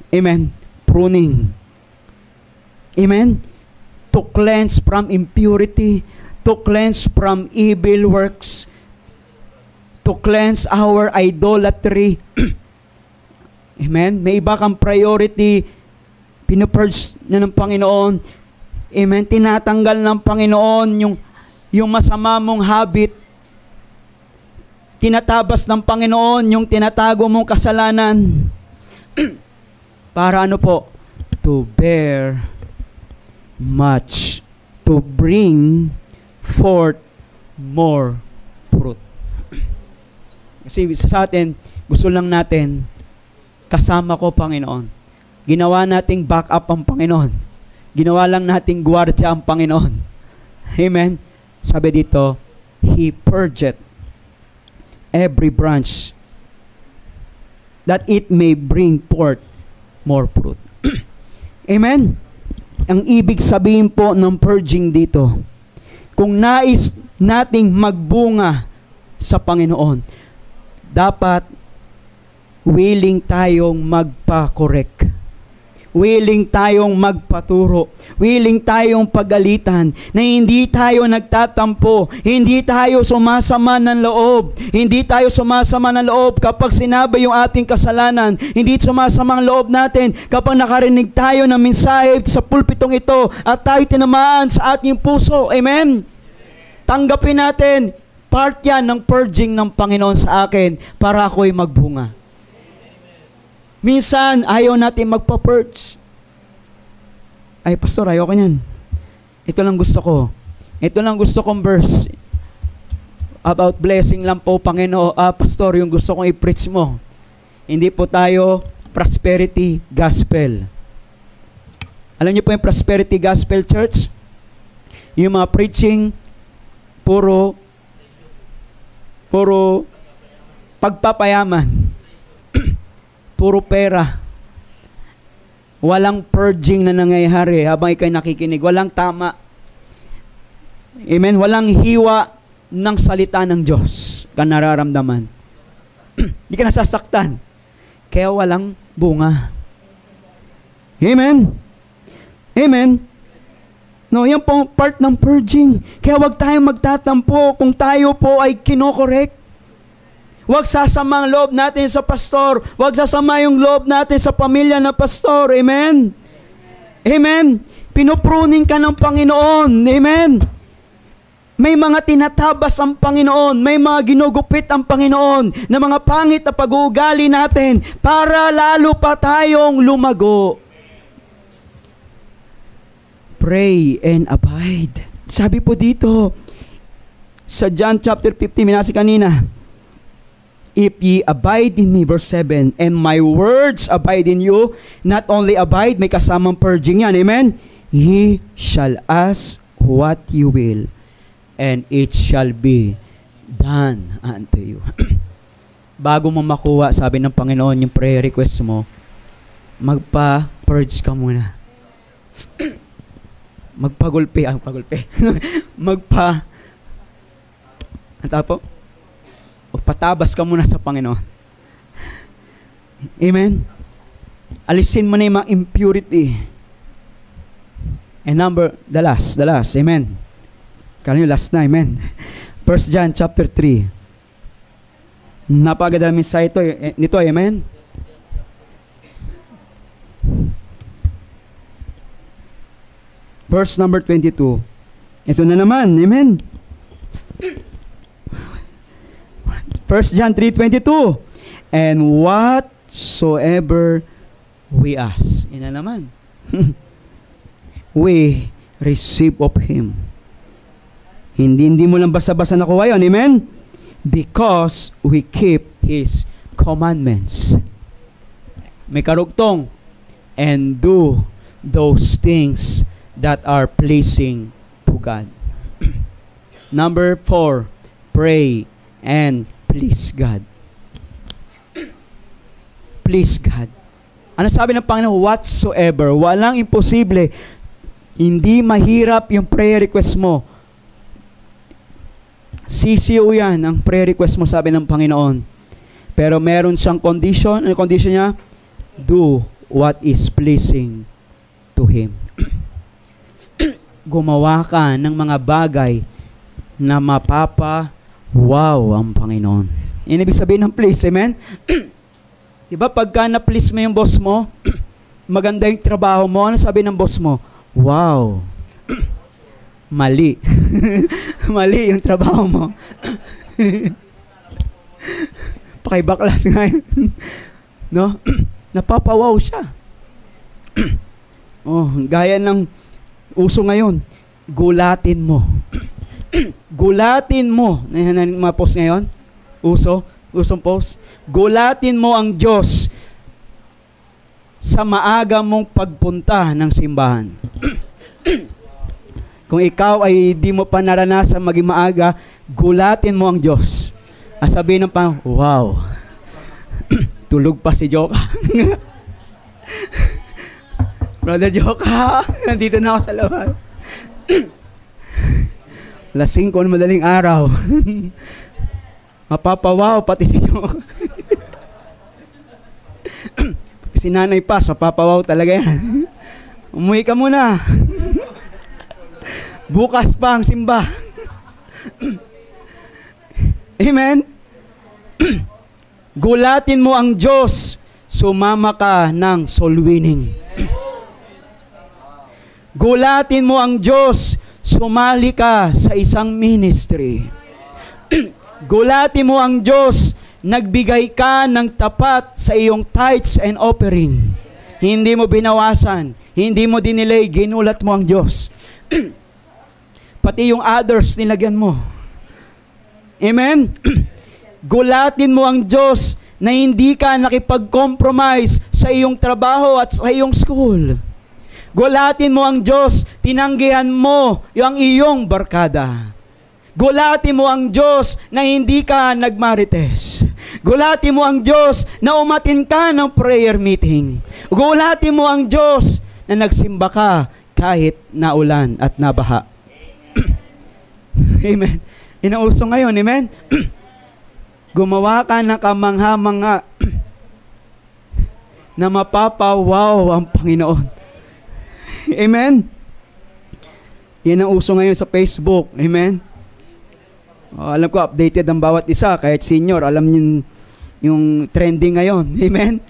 Amen? Pruning. Amen? To cleanse from impurity, to cleanse from evil works, to cleanse our idolatry. Amen? May iba kang priority, pinupurge na ng Panginoon. Amen? Tinatanggal ng Panginoon yung masama mong habit. Tinatabas ng Panginoon yung tinatago mong kasalanan. Para ano po? To bear much, to bring forth more fruit. Kasi sa atin, gusto lang natin, kasama ko Panginoon. Ginawa nating backup ang Panginoon. Ginawa lang nating gwardiya ang Panginoon. Amen? Sabi dito, He purged every branch that it may bring forth more fruit. Amen? Ang ibig sabihin po ng purging dito, kung nais nating magbunga sa Panginoon, dapat willing tayong magpa-correct. Willing tayong magpaturo. Willing tayong pagalitan. Na hindi tayo nagtatampo. Hindi tayo sumasama ng loob. Hindi tayo sumasama ng loob kapag sinabi yung ating kasalanan. Hindi sumasama ang loob natin kapag nakarinig tayo ng mensahe sa pulpitong ito at tayo tinamaan sa ating puso. Amen? Tanggapin natin. Part yan ng purging ng Panginoon sa akin para ako'y magbunga. Minsan, ayaw natin magpa-purge. Ay, pastor, ayaw ko niyan. Ito lang gusto ko. Ito lang gusto kong verse. About blessing lang po, Panginoon. Pastor, yung gusto kong i-preach mo. Hindi po tayo prosperity gospel. Alam niyo po yung prosperity gospel, church? Yung mga preaching, puro pagpapayaman. Puro pera. Walang purging na nangyayari habang ikay nakikinig. Walang tama. Amen? Walang hiwa ng salita ng Diyos ka nararamdaman. Hindi ka nasasaktan. Kaya walang bunga. Amen? Amen? No, yan po part ng purging. Kaya wag tayong magtatampo kung tayo po ay kinokorek. Huwag sasama ang loob natin sa pastor. Huwag sasama yung loob natin sa pamilya na pastor. Amen? Amen? Pinupruning ka ng Panginoon. Amen? May mga tinatabas ang Panginoon. May mga ginugupit ang Panginoon na mga pangit na pag-uugali natin para lalo pa tayong lumago. Pray and abide. Sabi po dito sa John chapter 15, minasi kanina, if ye abide in me, verse 7, and my words abide in you, not only abide, may kasamang purging yan, amen? Ye shall ask what you will, and it shall be done unto you. Bago mo makuha, sabi ng Panginoon, yung prayer request mo, magpa-purge ka muna. Magpagulpi. Ano po? O patabas ka muna sa Panginoon. Amen? Alisin mo na yung mga impurity. And the last. Amen? Kala nyo, last na, amen? 1 John chapter 3. Napagandang mensahe nito, amen? Verse number 22. Ito na naman, amen? 1 John 3:22. And whatsoever we ask. Ina naman. We receive of Him. Hindi mo lang basta-basta nakuha yun. Amen? Because we keep His commandments. May karugtong. And do those things that are pleasing to God. Number 4. Pray and please God. Please God. Ano sabi ng Panginoon? Whatsoever. Walang imposible. Hindi mahirap yung prayer request mo. CCO yan, ang prayer request mo, sabi ng Panginoon. Pero meron siyang condition. Ano yung condition niya? Do what is pleasing to Him. Gumawa ka ng mga bagay na mapapa-wow ang Panginoon. Yan ibig sabihin ng please, amen? Diba pagka na-please mo yung boss mo, maganda yung trabaho mo, ano sabi ng boss mo? Wow! Mali. Mali yung trabaho mo. Pakibaklas ngayon. No? Napapawaw siya. Oh, gaya ng uso ngayon, gulatin mo. Gulatin mo. Yan mga post ngayon. Usong post. Gulatin mo ang Diyos sa maaga mong pagpunta ng simbahan. Kung ikaw ay di mo pa naranasan maging maaga, gulatin mo ang Diyos. At sabihin ng Panginoon, wow, tulog pa si Joka. Brother Joka, nandito na ako sa labas. Lasing ko madaling araw. Mapapawaw pati si Joka. Pati si nanay pa, mapapawaw talaga yan. Umuwi ka muna. Bukas pa ang simba. Amen? Gulatin mo ang Diyos, sumama ka ng soul winning. Gulatin mo ang Diyos, sumali ka sa isang ministry. Gulatin mo ang Diyos, nagbigay ka ng tapat sa iyong tithes and offering. Hindi mo binawasan, hindi mo dinelay, ginulat mo ang Diyos. Pati yung others, nilagyan mo. Amen? Gulatin mo ang Diyos na hindi ka nakipag-compromise sa iyong trabaho at sa iyong school. Gulatin mo ang Diyos, tinanggihan mo yung iyong barkada. Gulatin mo ang Diyos na hindi ka nagmarites. Gulatin mo ang Diyos na umatin ka ng prayer meeting. Gulatin mo ang Diyos na nagsimba ka kahit naulan at nabaha. Amen. Inauso ngayon, amen? Gumawa ka ng kamangha-mangha na mapapawaw ang Panginoon. Amen? Yan ang uso ngayon sa Facebook. Amen? Alam ko, updated ang bawat isa. Kahit senior, alam niyo yung trending ngayon. Amen?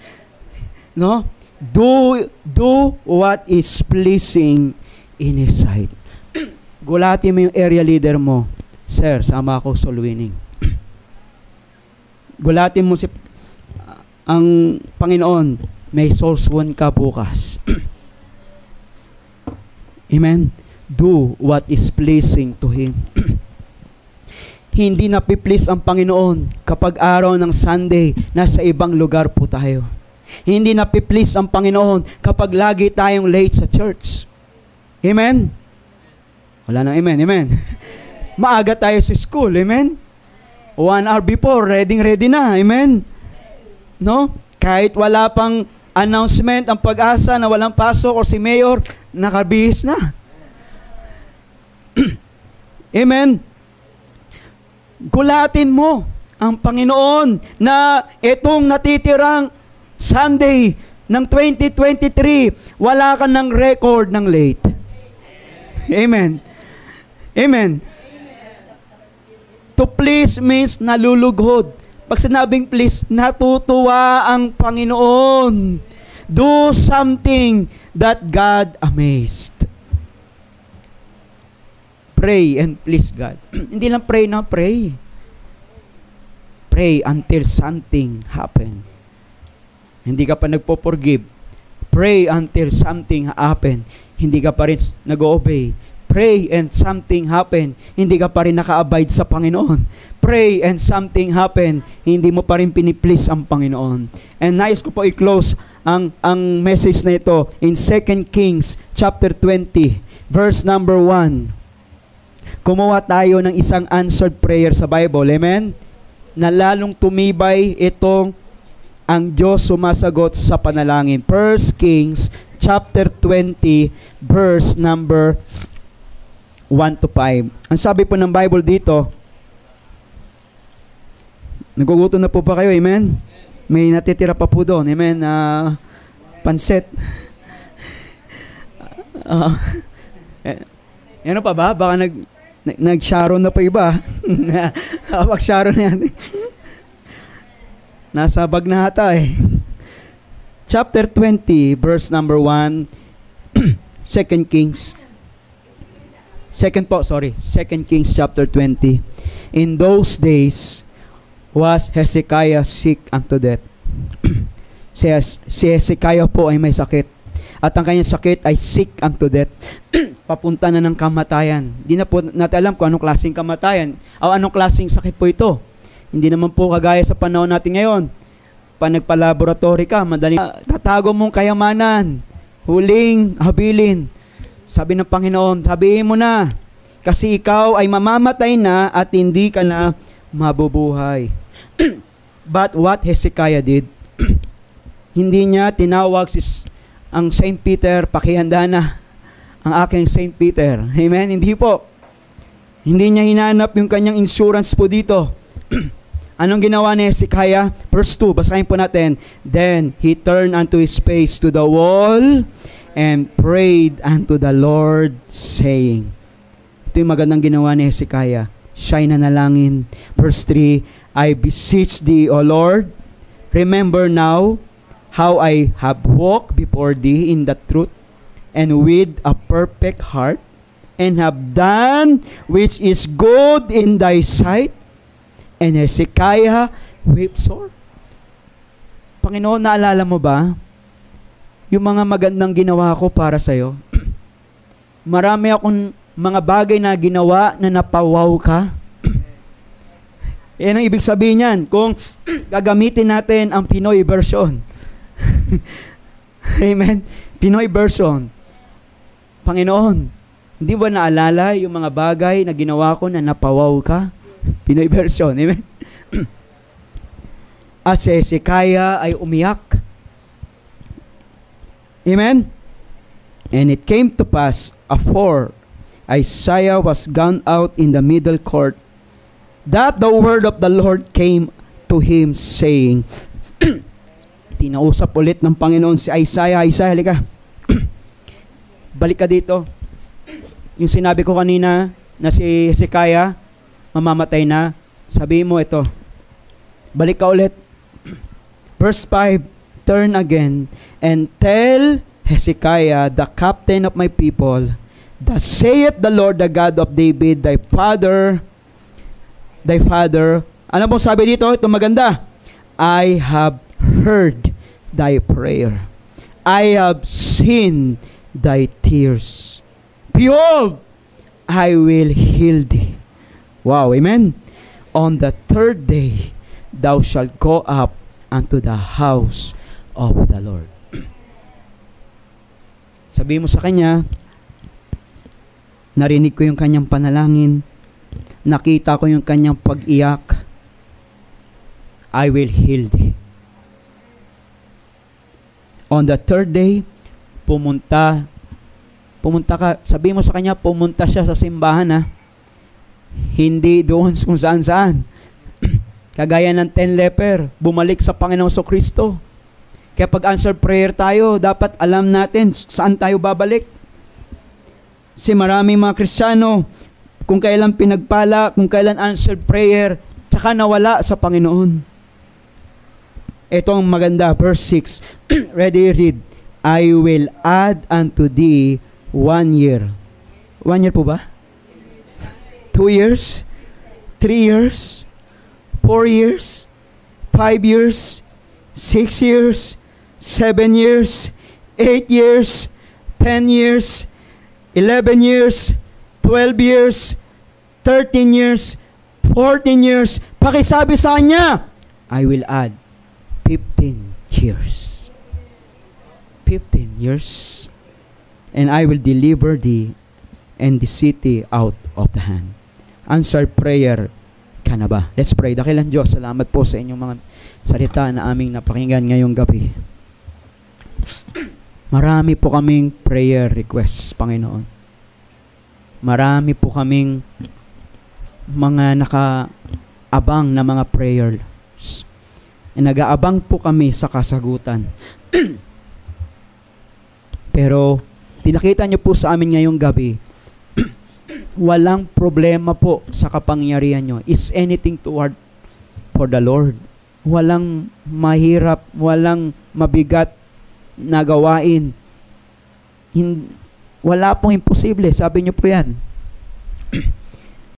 No? Do what is pleasing in His sight. Gulatin mo yung area leader mo. Sir, sama ako soul winning. Gulatin mo ang Panginoon, may souls won ka bukas. Amen? Do what is pleasing to Him. Hindi napiplease ang Panginoon kapag araw ng Sunday, nasa ibang lugar po tayo. Hindi napiplease ang Panginoon kapag lagi tayong late sa church. Amen? Wala nang amen, amen. Maaga tayo sa school, amen? 1 hour before, ready na, amen? No? Kahit wala pang announcement ang Pag-asa na walang pasok o si Mayor, nakabihis na. Amen? Gulatin mo ang Panginoon na itong natitirang Sunday ng 2023, wala ka ng record ng late. Amen. Amen. To please means nalulughod. Pag sinabing please, natutuwa ang Panginoon. Do something that God amazed. Pray and please God. Hindi lang pray na pray. Pray until something happen. Hindi ka pa nagpo-forgive. Pray until something happen. Hindi ka pa rin nag-obey. Pray and something happen. Hindi ka pa rin naka-abide sa Panginoon. Pray and something happen. Hindi mo pa rin piniplease ang Panginoon. And nais ko po i-close ang message na ito in 2 Kings chapter 20 verse number 1. Kumuha tayo ng isang answered prayer sa Bible. Amen? Na lalong tumibay itong ang Diyos sumasagot sa panalangin. 1 Kings chapter 20 verse number 1 to 5. Ang sabi po ng Bible dito, nagugutom na po ba kayo? Amen? May natitira pa po doon. Amen? Pansit. Ano pa ba? Baka Nag-sharon na pa iba. Hawak sharon na yan. Nasa bag na hata eh. Chapter 20, verse number 1, 2 Kings. 2 Kings chapter 20. In those days was Hezekiah sick unto death. Si Hezekiah po ay may sakit. At ang kanyang sakit ay sick unto death. Papunta na ng kamatayan. Hindi na po natin alam kung anong klaseng kamatayan o anong klaseng sakit po ito. Hindi naman po kagaya sa panahon natin ngayon. Pa nagpa-laboratory ka, madaling tatago mong kayamanan, huling habilin. Sabi ng Panginoon, sabihin mo na, kasi ikaw ay mamamatay na at hindi ka na mabubuhay. But what Hezekiah did, hindi niya tinawag ang Saint Peter, pakihanda na ang aking Saint Peter. Amen? Hindi po. Hindi niya hinanap yung kanyang insurance po dito. Anong ginawa ni Hezekiah? Verse 2, basahin po natin. Then he turned unto his face to the wall and prayed unto the Lord, saying. Ito yung magandang ginawa ni Hezekiah. Siya'y nanalangin. Verse 3, I beseech thee, O Lord, remember now how I have walked before thee in the truth and with a perfect heart, and have done which is good in thy sight. And Hezekiah wept sore. Panginoon, naalala mo ba yung mga magandang ginawa ko para sa'yo? Marami akong mga bagay na ginawa na napawaw ka. Yan ang ibig sabihin niyan. Kung gagamitin natin ang Pinoy version. Amen? Pinoy version. Panginoon, hindi ba naalala yung mga bagay na ginawa ko na napawaw ka? Pinoy version. Amen? At si Hezekiah ay umiyak. Amen? And it came to pass, afore Isaiah was gone out in the middle court, that the word of the Lord came to him, saying, tinausap ulit ng Panginoon si Isaiah, Isaiah, halika. Balik ka dito. Yung sinabi ko kanina na si Hezekiah, mamamatay na, sabihin mo ito. Balik ka ulit. Verse 5, turn again and tell Hezekiah, the captain of my people, thus saith the Lord, the God of David, thy father, ano pong sabi dito? Ito maganda. I have heard thy prayer. I have seen thy tears. Behold, I will heal thee. Wow, amen? On the third day, thou shalt go up unto the house of the Lord. Sabi mo sa kanya, narinig ko yung kanyang panalangin, nakita ko yung kanyang pag-iyak, I will heal thee. On the third day, pumunta ka, sabi mo sa kanya, pumunta siya sa simbahan ha. Hindi doon kung saan-saan. Kagaya ng 10 leper, bumalik sa Panginoong Kristo. Kaya pag answer prayer tayo, dapat alam natin saan tayo babalik. Kasi maraming mga Kristiyano, kung kailan pinagpala, kung kailan answered prayer, tsaka nawala sa Panginoon. Ito ang maganda, verse 6. Ready, read. I will add unto thee 1 year. 1 year po ba? 2 years? 3 years? 4 years? 5 years? 6 years? 7 years? 8 years? 10 years? 11 years? 12 years? 13 years? 14 years? Pakisabi sa kanya, I will add 15 years. 15 years. And I will deliver thee and the city out of the hand. Answered prayer ka na ba? Let's pray. Dakilang Diyos, salamat po sa inyong mga salita na aming napakinggan ngayong gabi. Marami po kaming prayer requests, Panginoon. Marami po kaming mga nakaabang na mga prayers. Nag-aabang po kami sa kasagutan. Pero, tinakita niyo po sa amin ngayong gabi walang problema po sa kapangyarihan nyo. Is anything too hard for the Lord? Walang mahirap, walang mabigat na gawain. Wala pong imposible. Sabi nyo po yan.